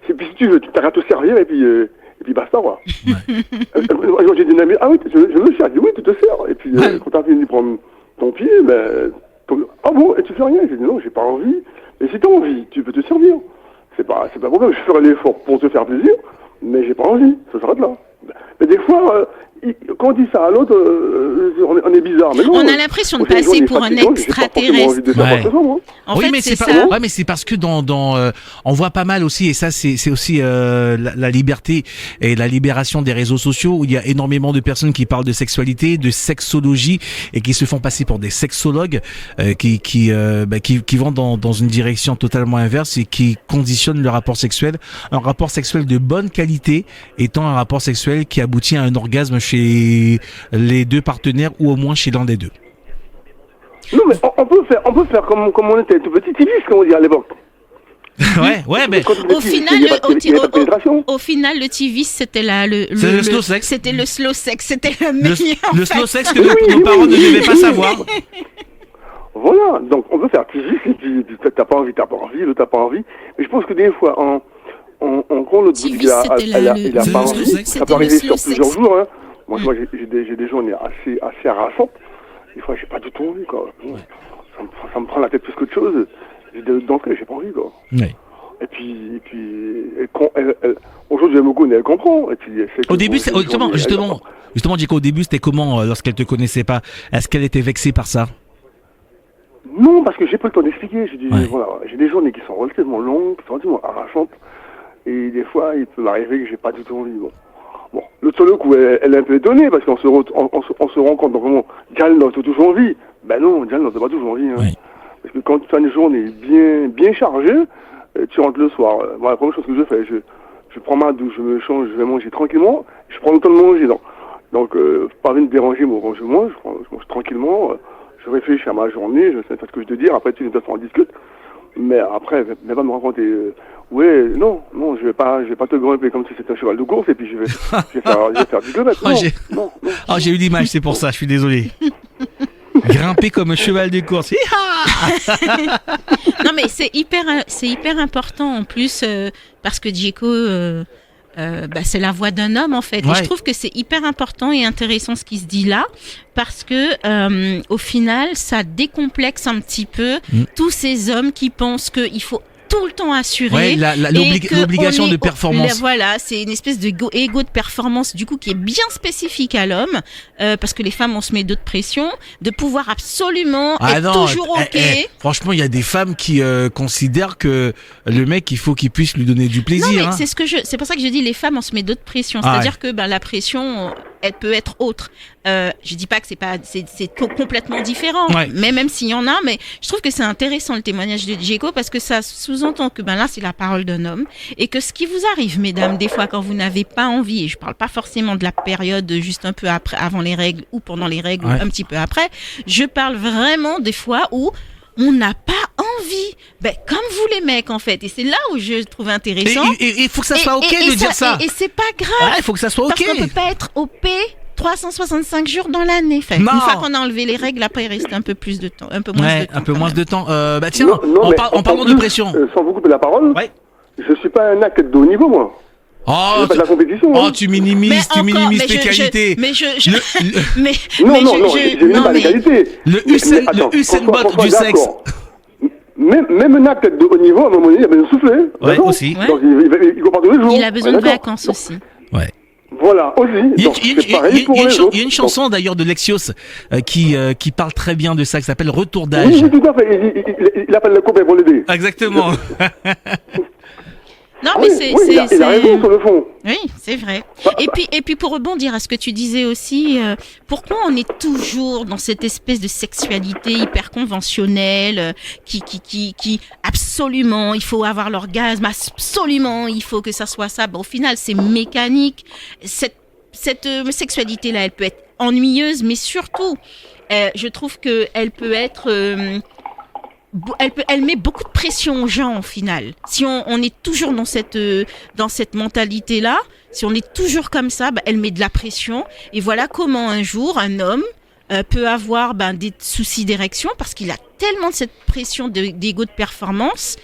Et puis, si tu veux, tu t'arrêtes de te servir, et puis basta, quoi. J'ai dit, une ah oui, je me sers. Je dis, oui, tu te sers. Et puis, Ouais. quand t'as fini de prendre ton pied, ah bon, et tu fais rien? J'ai dit, non, j'ai pas envie. Mais si t'as envie, tu peux te servir. C'est pas problème, je ferai l'effort pour te faire plaisir, mais j'ai pas envie, ça s'arrête là. Mais des fois, quand on dit ça à l'autre, on est bizarre. Mais non, On a l'impression de moi, c'est passer journée pour un fatigante, j'ai pas forcément envie de faire extraterrestre. quoi que ce soit, moi. En Oui, fait, mais c'est pas. ça. Ouais, mais c'est parce que on voit pas mal aussi, et ça c'est aussi la liberté et la libération des réseaux sociaux où il y a énormément de personnes qui parlent de sexualité, de sexologie et qui se font passer pour des sexologues, qui vont dans une direction totalement inverse et qui conditionnent le rapport sexuel. Un rapport sexuel de bonne qualité étant un rapport sexuel qui aboutit à un orgasme chez les deux partenaires ou au moins chez l'un des deux. Non, mais on peut faire comme on était tout petit, Tivis, comme on dit à l'époque. Ouais, mais Quand Au final, il n'y a pas de pénétration. Au final, le TV, c'était C'est le slow sex. C'était le slow sex, c'était le le, meilleur. le en fait. slow sex que nos parents ne devaient pas savoir. Voilà, donc on peut faire TV, et puis t'as pas envie, l'autre t'as pas envie. Mais je pense que des fois, on compte l'autre TV, bout, il a C'est pas le envie. slow sex. Ça peut C'était le arriver slow sur plusieurs sex. jours. Hein. Moi j'ai des journées assez harassante. Des fois, j'ai pas du tout envie, quoi. Ça me prend la tête plus qu'autre chose. D'entrée, j'ai pas envie, quoi. Ouais. Et puis aujourd'hui, elle me connaît, elle comprend. Et puis, elle sait que Au début, bon, c'est une journée, justement, Diego, au début, c'était comment lorsqu'elle te connaissait pas? Est-ce qu'elle était vexée par ça? Non, parce que j'ai pas le temps d'expliquer. J'ai dit, Ouais. voilà, j'ai des journées qui sont relativement longues, qui sont relativement arrachantes. Et des fois, il peut m'arriver que j'ai pas du tout envie. Bon, sur le coup, elle est un peu étonnée parce qu'on se rend compte, donc vraiment, Diane n'a toujours envie. Ben non, Diane n'a pas toujours envie. Hein. Ouais. Parce que quand tu as une journée bien chargée, tu rentres le soir. Moi, la première chose que je fais, je prends ma douche, je me change, je vais manger tranquillement. Je prends le temps de manger. Donc pas venir me déranger moi quand je mange tranquillement. Je réfléchis à ma journée, je sais ce que je dois dire. Après, tu on discute. Mais après, elle va me raconter. Ouais, non, je vais pas te grimper comme si c'était un cheval de course et puis je vais faire du kilomètre. Non. Oh, j'ai eu l'image, c'est pour ça, je suis désolé. Grimper comme un cheval de course. Hi-ha. Non, mais c'est hyper important en plus parce que Diego, c'est la voix d'un homme en fait. Ouais. Et je trouve que c'est hyper important et intéressant ce qui se dit là parce que au final, ça décomplexe un petit peu tous ces hommes qui pensent qu'il faut tout le temps assurer. Ouais, l'obligation de performance. Voilà, c'est une espèce de ego de performance du coup qui est bien spécifique à l'homme parce que les femmes on se met d'autres pressions de pouvoir absolument être toujours ok. Franchement, il y a des femmes qui considèrent que le mec, il faut qu'il puisse lui donner du plaisir. Non, mais hein. c'est pour ça que je dis les femmes on se met d'autres pressions. C'est-à-dire que la pression elle peut être autre. Je dis pas que c'est complètement différent, mais même s'il y en a, mais je trouve que c'est intéressant le témoignage de Diego parce que ça sous-entend que là c'est la parole d'un homme et que ce qui vous arrive, mesdames, des fois quand vous n'avez pas envie, et je parle pas forcément de la période juste un peu après, avant les règles ou pendant les règles ou un petit peu après, je parle vraiment des fois où on n'a pas envie, comme vous les mecs en fait, et c'est là où je trouve intéressant. Et il faut que ça soit ok de dire ça. Et c'est pas grave. Il faut que ça soit ok. Parce qu'on peut pas être OP 365 jours dans l'année. Une fois qu'on a enlevé les règles, après il reste un peu plus de temps, un peu moins de temps. Un peu moins de temps. Tiens, en parlant de pression. Sans vous couper la parole, je suis pas un athlète de haut niveau moi. Oh, pas de la compétition. Oh, tu minimises tes qualités. J'ai pas les qualités. Le Usain Bolt du sexe. Même un athlète de haut niveau, à un moment donné, il a besoin de souffler. Ouais, aussi. Donc, il compare tous les jours. Il a besoin de vacances aussi. Ouais. Voilà, aussi. Il y a une chanson d'ailleurs de Lexios qui parle très bien de ça, qui s'appelle Retour d'âge. Oui, tout à fait. Il appelle le copain pour l'aider. Exactement. Non, mais il a raison sur le fond. Oui, c'est vrai. Et puis pour rebondir à ce que tu disais aussi, pourquoi on est toujours dans cette espèce de sexualité hyper conventionnelle qui absolument, il faut avoir l'orgasme, absolument, il faut que ça soit ça. Au final, c'est mécanique. Cette sexualité-là, elle peut être ennuyeuse, mais surtout, je trouve que elle peut être elle met beaucoup de pression aux gens au final. Si on est toujours dans cette mentalité-là, si on est toujours comme ça, elle met de la pression. Et voilà comment un jour, un homme peut avoir des soucis d'érection parce qu'il a tellement de cette pression d'ego de performance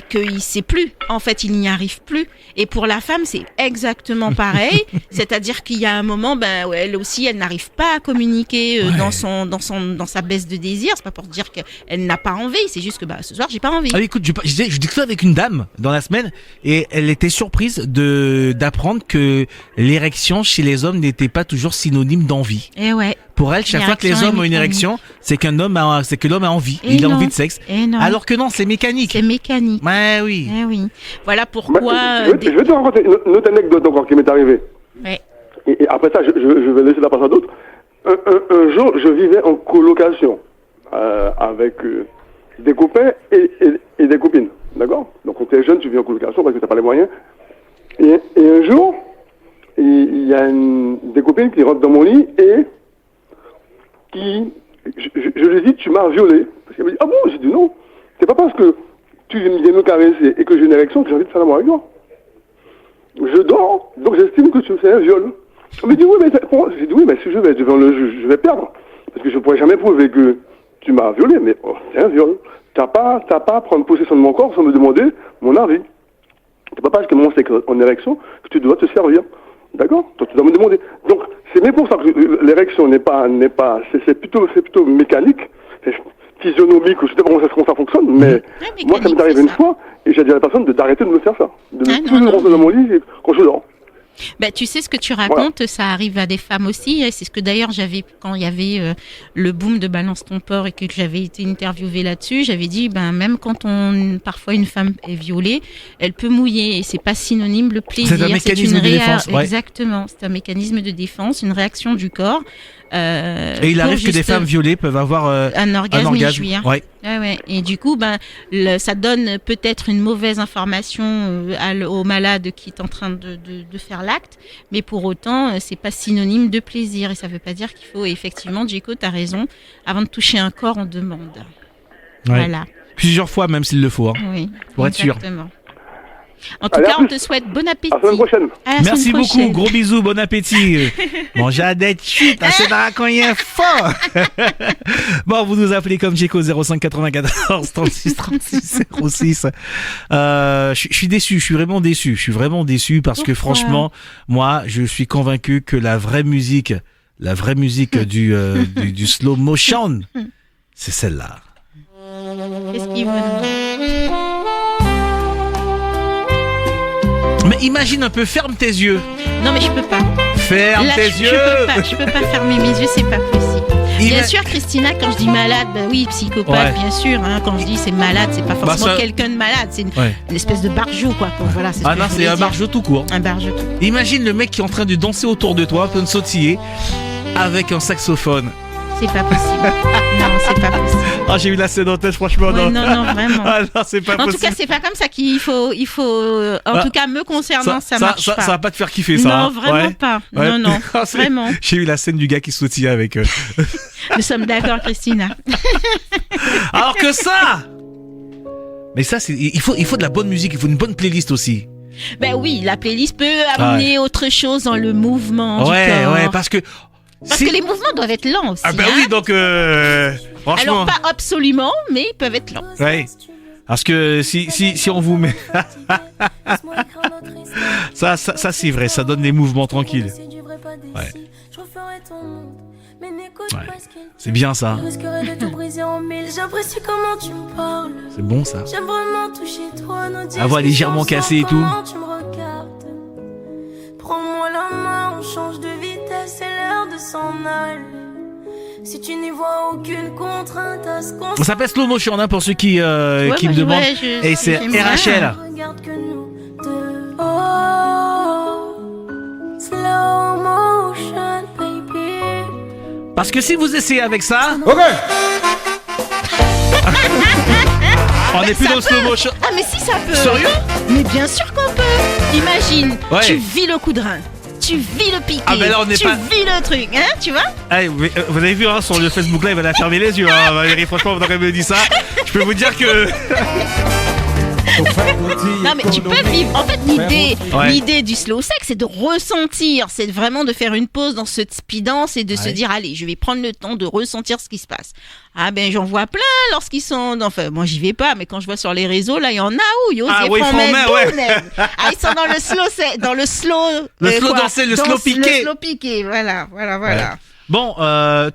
qu'il sait plus. En fait, il n'y arrive plus. Et pour la femme, c'est exactement pareil. C'est-à-dire qu'il y a un moment, elle aussi, elle n'arrive pas à communiquer dans sa baisse de désir. C'est pas pour dire qu'elle n'a pas envie. C'est juste que ce soir, j'ai pas envie. Ah, écoute, je discutais avec une dame dans la semaine et elle était surprise d'apprendre que l'érection chez les hommes n'était pas toujours synonyme d'envie. Et ouais. Pour elle, chaque fois que les hommes ont une érection, c'est que l'homme a envie. Il a envie de sexe. Alors que non, c'est mécanique. C'est mécanique. Ouais, oui. Oui. Voilà pourquoi. Je vais te raconter une autre anecdote encore qui m'est arrivée. Ouais. Et après ça, je vais laisser la place à d'autres. Un jour, je vivais en colocation avec des copains et des copines. D'accord? Donc quand tu es jeune, tu vis en colocation parce que tu n'as pas les moyens. Et un jour, il y a des copines qui rentrent dans mon lit et je lui dis, tu m'as violé. Parce qu'elle me dit, ah bon? J'ai dit non. C'est pas parce que tu viens me caresser et que j'ai une érection, que j'ai envie de faire l'amour avec toi. Je dors, donc j'estime que tu me fais un viol. On me dit oui, mais si je vais devant le juge, je vais perdre. Parce que je ne pourrai jamais prouver que tu m'as violé, mais c'est un viol. T'as pas à prendre possession de mon corps sans me demander mon avis. C'est pas parce que mon sexe en érection que tu dois te servir. D'accord? Donc tu dois me demander. Donc c'est bien pour ça que l'érection c'est plutôt mécanique, c'est physionomique, je sais pas comment ça fonctionne, mais moi ça m'est arrivé une fois et j'ai dit à la personne d'arrêter de me faire ça, de me toujours rentrer dans mon lit quand je dors. Bah, tu sais ce que tu racontes, ça arrive à des femmes aussi. C'est ce que d'ailleurs j'avais quand il y avait le boom de Balance ton porc et que j'avais été interviewée là-dessus. J'avais dit, même quand parfois une femme est violée, elle peut mouiller et c'est pas synonyme le plaisir. C'est un mécanisme de défense. Ouais. Exactement, c'est un mécanisme de défense, une réaction du corps. Et il arrive que des femmes violées peuvent avoir un orgasme. Et jouir. Ouais. Ouais. Et du coup, ça donne peut-être une mauvaise information au malade qui est en train de faire l'acte, mais pour autant, c'est pas synonyme de plaisir. Et ça veut pas dire qu'il faut, effectivement, Djeko, t'as raison, avant de toucher un corps, on demande. Ouais. Voilà. Plusieurs fois, même s'il le faut. Hein. Oui. Pour être sûr. En tout cas, on te souhaite bon appétit. À la semaine prochaine. Merci beaucoup, gros bisous, bon appétit. Mangez à des chutes, c'est dans la cognée fort. Bon, vous nous appelez comme Djeko 05 94 36 36 06. Je suis déçu, je suis vraiment déçu parce que franchement, moi, je suis convaincu que la vraie musique du slow motion, c'est celle-là. Qu'est-ce qu'il veut dire? Mais imagine un peu, ferme tes yeux. Non, mais je peux pas. Ferme tes yeux. Je peux pas fermer mes yeux, c'est pas possible. Bien sûr, Christina, quand je dis malade, oui, psychopathe, bien sûr. Quand je dis c'est malade, c'est pas forcément quelqu'un de malade, c'est une espèce de barjot, quoi. Voilà, c'est c'est un barjot tout court. Un barjot tout court. Imagine le mec qui est en train de danser autour de toi, en train de sautiller, avec un saxophone. C'est pas possible. Non, c'est pas possible. Ah, j'ai eu la scène en tête, franchement. Non, vraiment. Ah non, c'est pas possible. En tout cas, c'est pas comme ça qu'il faut. En tout cas, me concernant, ça marche pas. Ça va pas te faire kiffer, ça. Non, vraiment pas. Ouais. Non, vraiment. J'ai eu la scène du gars qui sautillait avec. Nous sommes d'accord, Christina. Alors que ça. Mais ça, il faut de la bonne musique, il faut une bonne playlist aussi. Ben oui, la playlist peut amener autre chose dans le mouvement du corps. Ouais, parce que les mouvements doivent être lents aussi. Ah ben oui, donc franchement. Alors pas absolument, mais ils peuvent être lents. Ouais. Parce que si on vous met ça c'est vrai, ça donne des mouvements tranquilles. Ouais. C'est bien ça. C'est bon ça. La voix légèrement cassée et tout. Prends-moi la main, on change de vitesse, c'est l'heure de s'en aller. Si tu n'y vois aucune contrainte à ce qu'on... Ça s'appelle Slow Motion, hein, pour ceux qui me demandent. Et c'est RHL. Regarde que nous deux. Oh, slow motion, baby. Parce que si vous essayez avec ça... Ok. On n'est plus dans le slow motion. Ah mais si ça peut. Sérieux? Mais bien sûr qu'on peut. Imagine, tu vis le coup de rein, tu vis le piqué, tu vis le truc, hein, tu vois? Hey, vous avez vu sur le Facebook Live, elle a fermé les yeux, hein, Valérie, franchement, vous aurez me dit ça. Je peux vous dire que... Non mais tu peux vivre. En fait, l'idée du slow sex, c'est de ressentir, c'est vraiment de faire une pause dans ce speedance et de se dire, allez, je vais prendre le temps de ressentir ce qui se passe. Ah ben j'en vois plein lorsqu'ils sont, enfin moi j'y vais pas, mais quand je vois sur les réseaux là, il y en a où ils ils sont dans le slow, le slow piqué, voilà. Ouais. Bon,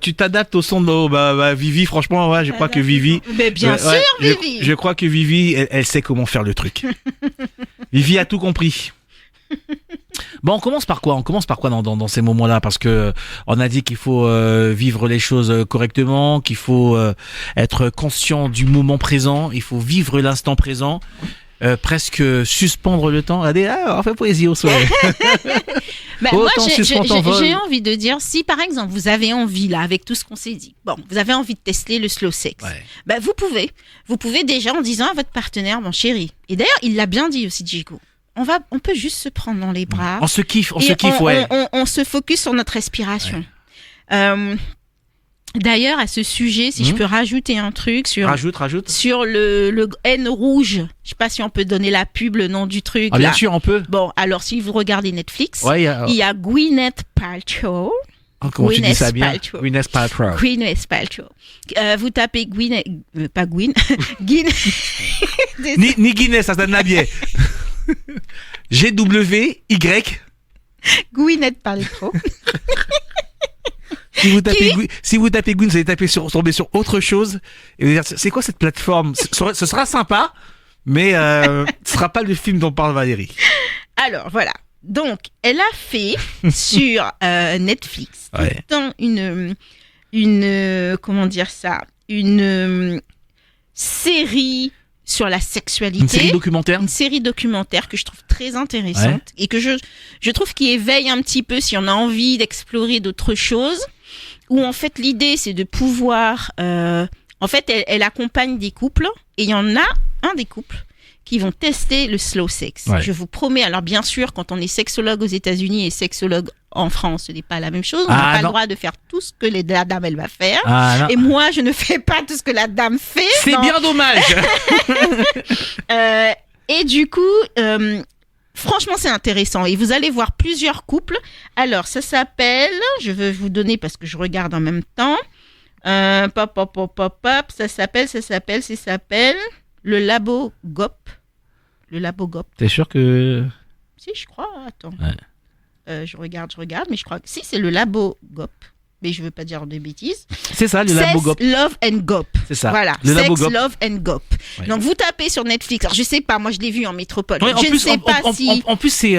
tu t'adaptes au son de Vivi, franchement, je crois que Vivi... Mais bien sûr, Vivi. Je crois que Vivi, elle sait comment faire le truc. Vivi a tout compris. Bon, on commence par quoi dans ces moments-là? Parce que on a dit qu'il faut vivre les choses correctement, qu'il faut être conscient du moment présent, il faut vivre l'instant présent. Presque suspendre le temps. On fait poésie au soir. Moi, j'ai envie de dire, si par exemple vous avez envie là, avec tout ce qu'on s'est dit, vous avez envie de tester le slow sex, vous pouvez déjà en disant à votre partenaire, mon chéri. Et d'ailleurs, il l'a bien dit aussi, Djeko. On peut juste se prendre dans les bras. On se kiffe, on se focus sur notre respiration. D'ailleurs, à ce sujet, si je peux rajouter un truc sur Rajoute. sur le N rouge, je sais pas si on peut donner la pub, le nom du truc. Ah, bien là. sûr, on peut. Bon, alors si vous regardez Netflix, Ouais, il y a Gwyneth Paltrow. Comment tu dis ça Gwyneth bien? Paltrow. Gwyneth Paltrow. Gwyneth Paltrow. Vous tapez Gwyneth, pas Gwyn, Ni Guinness, ça donne la bière. GWY. Gwyneth Paltrow. Si vous tapez Gwyn, vous allez tomber sur autre chose. Et vous allez dire, c'est quoi cette plateforme? Ce sera sympa, mais ce sera pas le film dont parle Valérie. Alors, voilà. Donc, elle a fait sur Netflix dans une comment dire ça, une série sur la sexualité. Une série documentaire. Une série documentaire que je trouve très intéressante et que je trouve qui éveille un petit peu si on a envie d'explorer d'autres choses. Où en fait l'idée c'est de pouvoir, en fait elle accompagne des couples et il y en a un des couples qui vont tester le slow sex. Ouais. Je vous promets, alors bien sûr quand on est sexologue aux États-Unis et sexologue en France, ce n'est pas la même chose. On n'a pas le droit de faire tout ce que la dame elle va faire. Et moi je ne fais pas tout ce que la dame fait. C'est bien dommage. Et du coup, franchement, c'est intéressant. Et vous allez voir plusieurs couples. Alors, ça s'appelle, je veux vous donner parce que je regarde en même temps. Ça s'appelle le Labo Gop. Le Labo Gop. T'es sûr que... Si, je crois. Attends. Ouais. Je regarde, mais je crois que si, c'est le Labo Gop. Mais je veux pas dire de bêtises. C'est ça, le Labo Gop. Love and Gop. C'est ça. Voilà. Le Sex, Labo Gop. Love and Gop. Ouais. Donc vous tapez sur Netflix. Alors je sais pas, moi je l'ai vu en métropole. Ouais, Je ne sais pas si. En plus, c'est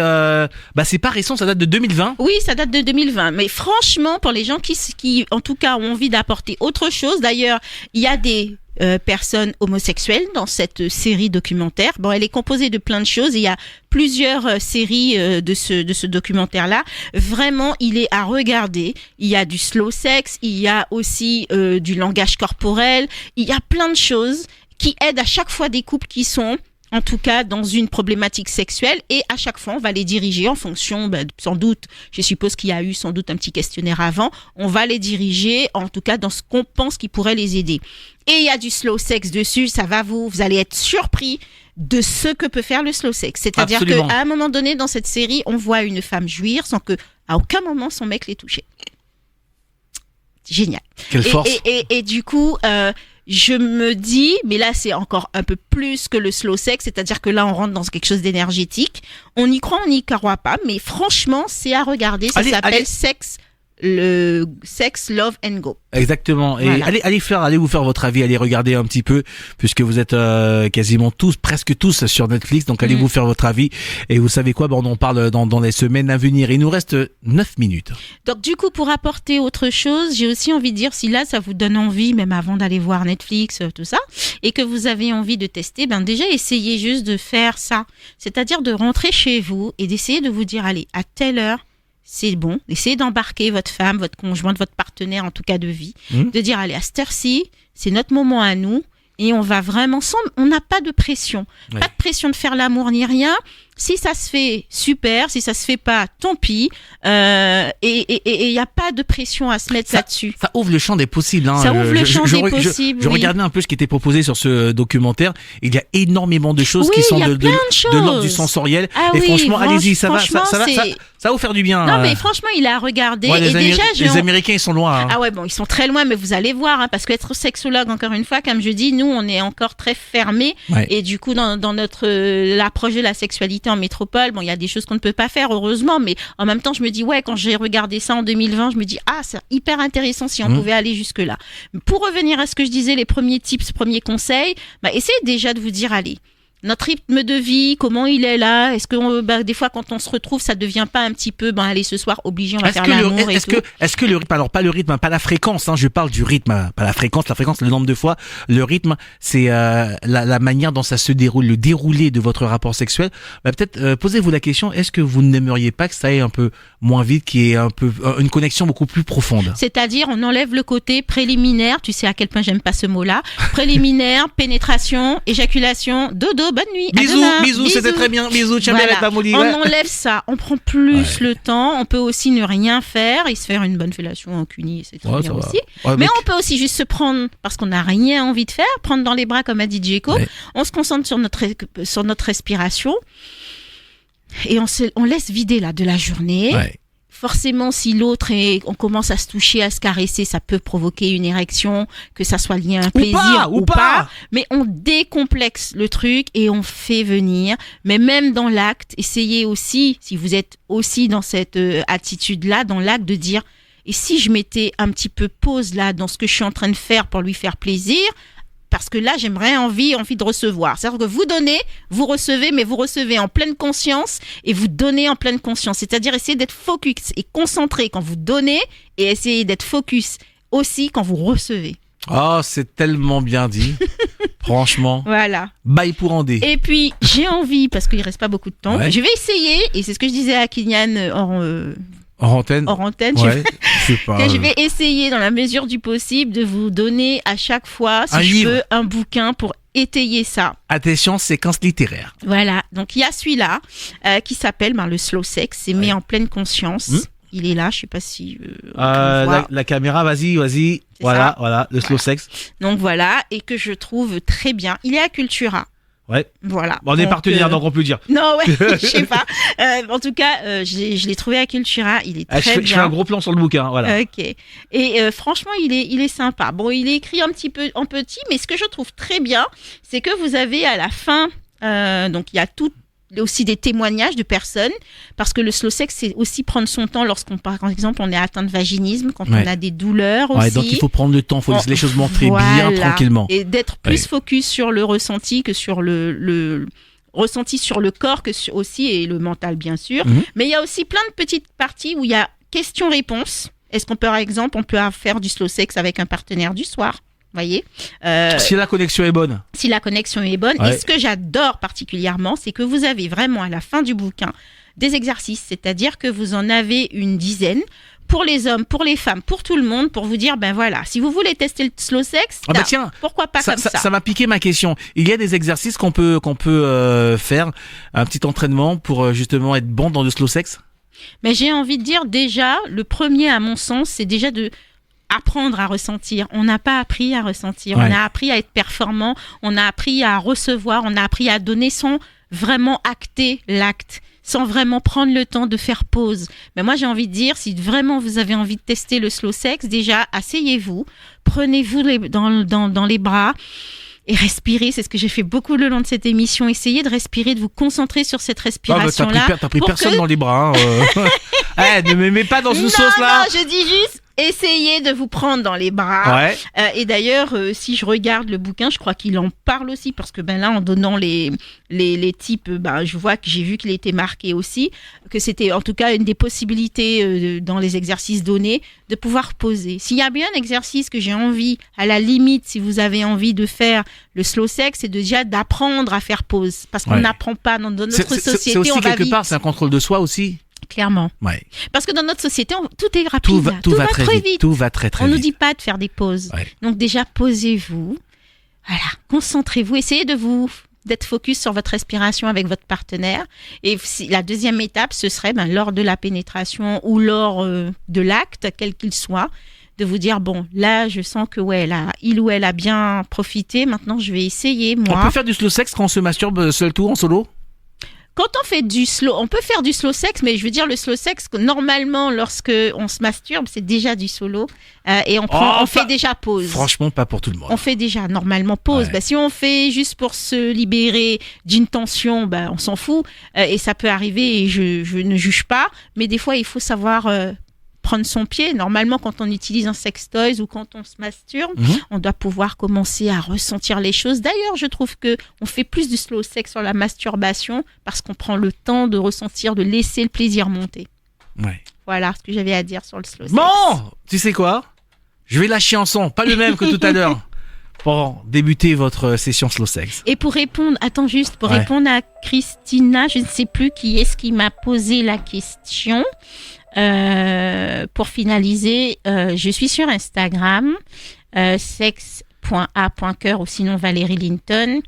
pas récent, ça date de 2020. Oui, ça date de 2020. Mais franchement, pour les gens qui en tout cas ont envie d'apporter autre chose. D'ailleurs, il y a des personnes homosexuelles dans cette série documentaire. Bon, elle est composée de plein de choses. Et il y a plusieurs séries de ce documentaire-là. Vraiment, il est à regarder. Il y a du slow sex, il y a aussi du langage corporel. Il y a plein de choses qui aident à chaque fois des couples qui sont en tout cas dans une problématique sexuelle et à chaque fois on va les diriger en fonction sans doute, je suppose qu'il y a eu sans doute un petit questionnaire avant, on va les diriger en tout cas dans ce qu'on pense qui pourrait les aider. Et il y a du slow sex dessus, ça va vous allez être surpris de ce que peut faire le slow sex. C'est-à-dire qu'à un moment donné dans cette série, on voit une femme jouir sans que à aucun moment son mec l'ait touchée. Génial. Quelle force. Et du coup, je me dis, mais là c'est encore un peu plus que le slow sex, c'est-à-dire que là on rentre dans quelque chose d'énergétique. On y croit, on n'y croit pas, mais franchement c'est à regarder. Ça s'appelle Sex, Love and Go. Exactement. Et voilà. allez vous faire votre avis, allez regarder un petit peu, puisque vous êtes quasiment presque tous sur Netflix, donc allez vous faire votre avis. Et vous savez quoi, on en parle dans les semaines à venir. Il nous reste 9 minutes. Donc du coup, pour apporter autre chose, j'ai aussi envie de dire, si là ça vous donne envie, même avant d'aller voir Netflix, tout ça, et que vous avez envie de tester, déjà essayez juste de faire ça. C'est-à-dire de rentrer chez vous et d'essayer de vous dire, allez, à telle heure, c'est bon, essayez d'embarquer votre femme, votre conjointe, votre partenaire en tout cas de vie, de dire allez à cette heure-ci, c'est notre moment à nous et on va vraiment on n'a pas de pression, pas de pression de faire l'amour ni rien. Si ça se fait, super. Si ça se fait pas, tant pis. Et il y a pas de pression à se mettre là-dessus. Ça ouvre le champ des possibles. Ça ouvre le champ des possibles. Je regardais un peu ce qui était proposé sur ce documentaire. Il y a énormément de choses qui sont de l'ordre du sensoriel. Et franchement, allez-y, ça va vous faire du bien. Non, mais franchement, il est à regarder. Les Américains, ils sont loin. Ah ouais, bon, ils sont très loin, mais vous allez voir, parce qu'être sexologue, encore une fois, comme je dis, nous, on est encore très fermés. Et du coup, dans l'approche de la sexualité en métropole, il y a des choses qu'on ne peut pas faire, heureusement, mais en même temps, je me dis, quand j'ai regardé ça en 2020, je me dis, c'est hyper intéressant si on pouvait aller jusque-là. Pour revenir à ce que je disais, les premiers tips, premiers conseils, essayez déjà de vous dire, allez, notre rythme de vie, comment il est là? Est-ce que des fois quand on se retrouve, ça devient pas un petit peu allez ce soir obligé, on va faire l'amour et tout. Est-ce que le rythme, alors pas le rythme, pas la fréquence, je parle du rythme, pas la fréquence, le nombre de fois. Le rythme, c'est la manière dont ça se déroule, le déroulé de votre rapport sexuel. Peut-être posez-vous la question, est-ce que vous n'aimeriez pas que ça aille un peu moins vite, qu'il y ait un peu une connexion beaucoup plus profonde? C'est-à-dire on enlève le côté préliminaire, tu sais à quel point j'aime pas ce mot-là. Préliminaire, pénétration, éjaculation, dodo. bientôt. Bonne nuit. À Bisous, demain. bisous, c'était très bien. Bisous, tiens bien Voilà. avec ma Molly. On Ouais. enlève ça. On prend plus le temps. On peut aussi ne rien faire et se faire une bonne fellation en cuni. C'est très Ouais, bien ça va. aussi. Ouais, Mais on peut aussi juste se prendre, parce qu'on n'a rien envie de faire, prendre dans les bras comme a dit Djeko. Ouais. On se concentre sur notre respiration et on laisse vider là de la journée. Ouais. Forcément, si on commence à se toucher, à se caresser, ça peut provoquer une érection, que ça soit lié à un plaisir ou pas. Mais on décomplexe le truc et on fait venir. Mais même dans l'acte, essayez aussi, si vous êtes aussi dans cette attitude-là, dans l'acte, de dire, et si je mettais un petit peu pause là dans ce que je suis en train de faire pour lui faire plaisir, parce que là, j'aimerais envie de recevoir. C'est-à-dire que vous donnez, vous recevez, mais vous recevez en pleine conscience et vous donnez en pleine conscience. C'est-à-dire essayer d'être focus et concentré quand vous donnez et essayer d'être focus aussi quand vous recevez. Oh, c'est tellement bien dit. Franchement. Voilà. Bye pour Andé. Et puis, j'ai envie, parce qu'il ne reste pas beaucoup de temps, Ouais. je vais essayer, et c'est ce que je disais à Kylian En antenne. hors antenne, Ouais. Je sais pas. que je vais essayer dans la mesure du possible de vous donner à chaque fois, si Un je livre. peux, un bouquin pour étayer ça. Attention, séquence littéraire. Voilà, donc il y a celui-là qui s'appelle le slow sex, c'est mis en pleine conscience. Il est là, je sais pas si on peut le voir. La caméra, vas-y. C'est Voilà, ça. voilà, le slow sex. Donc voilà, et que je trouve très bien. Il est à Cultura. Ouais. Voilà. Bon, on est partenaires, donc on peut le dire. Non, ouais, je sais pas. En tout cas, je l'ai trouvé à Cultura. Il est très Je fais bien. un gros plan sur le bouquin, voilà. Ok. Et franchement, il est sympa. Bon, il est écrit un petit peu en petit, mais ce que je trouve très bien, c'est que vous avez à la fin, donc il y a aussi des témoignages de personnes, parce que le slow sex, c'est aussi prendre son temps lorsqu'on, par exemple, on est atteint de vaginisme, quand Ouais. on a des douleurs Ouais, aussi. donc il faut prendre le temps, il faut laisser les choses montrer Voilà. bien tranquillement. Et d'être plus Ouais. focus sur le ressenti que sur le ressenti sur le corps aussi, et le mental, bien sûr. Mhm. Mais il y a aussi plein de petites parties où il y a questions-réponses. Est-ce qu'on peut, par exemple, faire du slow sex avec un partenaire du soir? Voyez, Si la connexion est bonne. si la connexion est bonne. Ouais. Et ce que j'adore particulièrement, c'est que vous avez vraiment à la fin du bouquin des exercices, c'est-à-dire que vous en avez une dizaine pour les hommes, pour les femmes, pour tout le monde, pour vous dire, ben voilà, si vous voulez tester le slow sex, Ah bah tiens, pourquoi pas comme ça. Ça m'a piqué ma question. Il y a des exercices qu'on peut faire, un petit entraînement pour justement être bon dans le slow sex. Mais j'ai envie de dire déjà, le premier à mon sens, c'est déjà de apprendre à ressentir. On n'a pas appris à ressentir. Ouais. On a appris à être performant. On a appris à recevoir. On a appris à donner sans vraiment acter l'acte, sans vraiment prendre le temps de faire pause. Mais moi, j'ai envie de dire, si vraiment vous avez envie de tester le slow sex, déjà, asseyez-vous, prenez-vous dans les bras et respirez. C'est ce que j'ai fait beaucoup le long de cette émission. Essayez de respirer, de vous concentrer sur cette respiration-là. T'as pris pour personne que- dans les bras. Hein, ne me mets pas dans une non, sauce là. non, je dis juste, essayez de vous prendre dans les bras. Ouais. Et d'ailleurs, si je regarde le bouquin, je crois qu'il en parle aussi, parce que là, en donnant les types, je vois que j'ai vu qu'il était marqué aussi, que c'était en tout cas une des possibilités dans les exercices donnés, de pouvoir poser. S'il y a bien un exercice que j'ai envie, à la limite, si vous avez envie de faire le slow sex, c'est déjà d'apprendre à faire pause, parce qu'on Ouais. n'apprend pas dans notre société. C'est aussi on va quelque vite, part, c'est un contrôle de soi aussi. clairement. Ouais. Parce que dans notre société, tout est rapide. Tout va très vite. Tout va très On vite. nous dit pas de faire des pauses. Ouais. Donc déjà, posez-vous. Voilà, concentrez-vous. Essayez d'être focus sur votre respiration avec votre partenaire. Et la deuxième étape, ce serait lors de la pénétration ou lors de l'acte, quel qu'il soit, de vous dire, bon, là, je sens que il ou elle a bien profité. Maintenant, je vais essayer, moi. On peut faire du slow sex quand on se masturbe seul tout en solo. Quand on fait on peut faire du slow sex, mais je veux dire le slow sex, normalement, lorsque on se masturbe, c'est déjà du solo et on fait déjà pause. Franchement, pas pour tout le monde. On fait déjà normalement pause. Ouais. Si on fait juste pour se libérer d'une tension, on s'en fout et ça peut arriver et je ne juge pas. Mais des fois, il faut savoir prendre son pied. Normalement, quand on utilise un sextoys ou quand on se masturbe, on doit pouvoir commencer à ressentir les choses. D'ailleurs, je trouve que on fait plus du slow sex sur la masturbation parce qu'on prend le temps de ressentir, de laisser le plaisir monter. Ouais. Voilà ce que j'avais à dire sur le slow sex. Bon, tu sais quoi? Je vais lâcher un son, pas le même que tout à l'heure, pour débuter votre session slow sex. Et pour répondre, Ouais. répondre à Christina, je ne sais plus qui est-ce qui m'a posé la question. Pour finaliser, je suis sur Instagram, sex.a.coeur ou sinon Valérie Linton.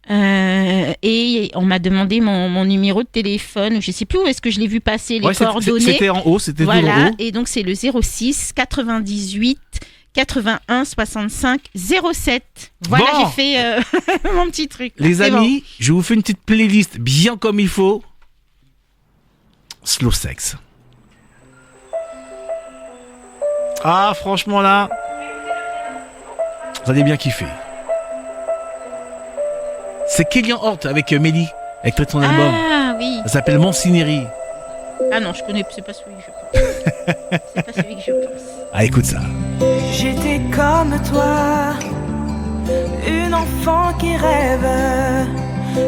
Et on m'a demandé mon numéro de téléphone. Je sais plus où est-ce que je l'ai vu passer, les coordonnées. C'était en haut, c'était voilà. tout en haut. Et donc, c'est le 06 98 81 65 07. Voilà, Bon. j'ai fait mon petit truc. Les C'est amis, je vous fais une petite playlist bien comme il faut. Slow sex. Ah, franchement là, vous allez bien kiffer. C'est Kélian Hort avec Mélie, avec son bon. album. Ah oui. Ça s'appelle Mancineri. Ah non, je connais, c'est pas celui que je pense. C'est pas celui que je pense. Ah, écoute ça. J'étais comme toi, une enfant qui rêve,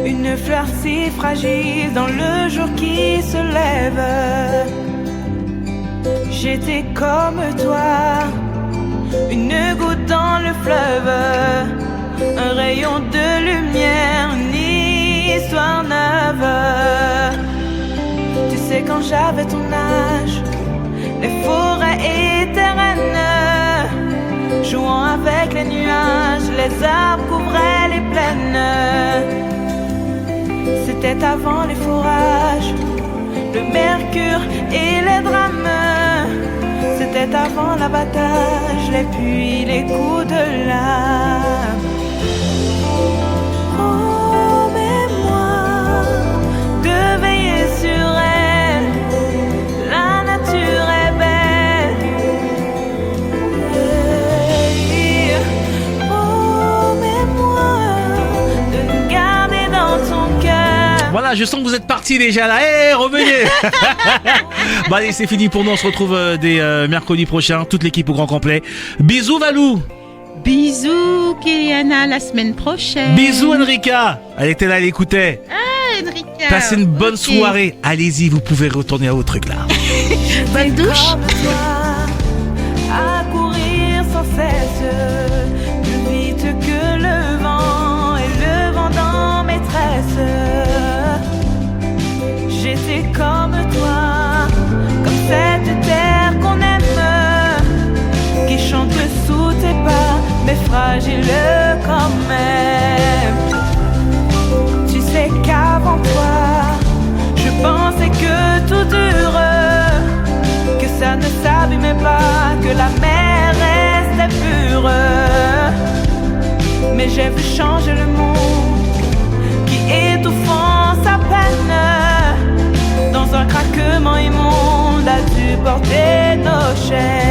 une fleur si fragile dans le jour qui se lève. J'étais comme toi, une goutte dans le fleuve, un rayon de lumière, une histoire neuve. Tu sais quand j'avais ton âge, les forêts étaient reines, jouant avec les nuages, les arbres couvraient les plaines. C'était avant les fourrages, le mercure et les drames. C'était avant l'abattage, les puits, les coups de lame. Promets-moi de veiller sur elle, la nature est belle. Hey, promets-moi de nous garder dans ton cœur. Voilà, je sens que vous êtes partis déjà là. Hé, revenez. Bon allez, c'est fini pour nous. On se retrouve dès mercredi prochain. Toute l'équipe au grand complet. Bisous Valou. Bisous, Kéliana, la semaine prochaine. Bisous Enrica. Elle était là, elle écoutait. Ah, Enrica. Passez une bonne Ok. soirée. Allez-y, vous pouvez retourner à vos trucs là. Bonne douche. Comme toi, à courir sans cesse, plus vite que le vent et le vent dans mes tresses. J'étais comme toi, comme cette terre qu'on aime, qui chante sous tes pas, mais fragile quand même. Tu sais qu'avant toi, je pensais que tout dure, que ça ne s'abîmait pas, que la mer restait pure. Mais j'ai vu changer le monde, qui étouffant sa peine, dans un craquement immonde, a dû porter nos chaînes.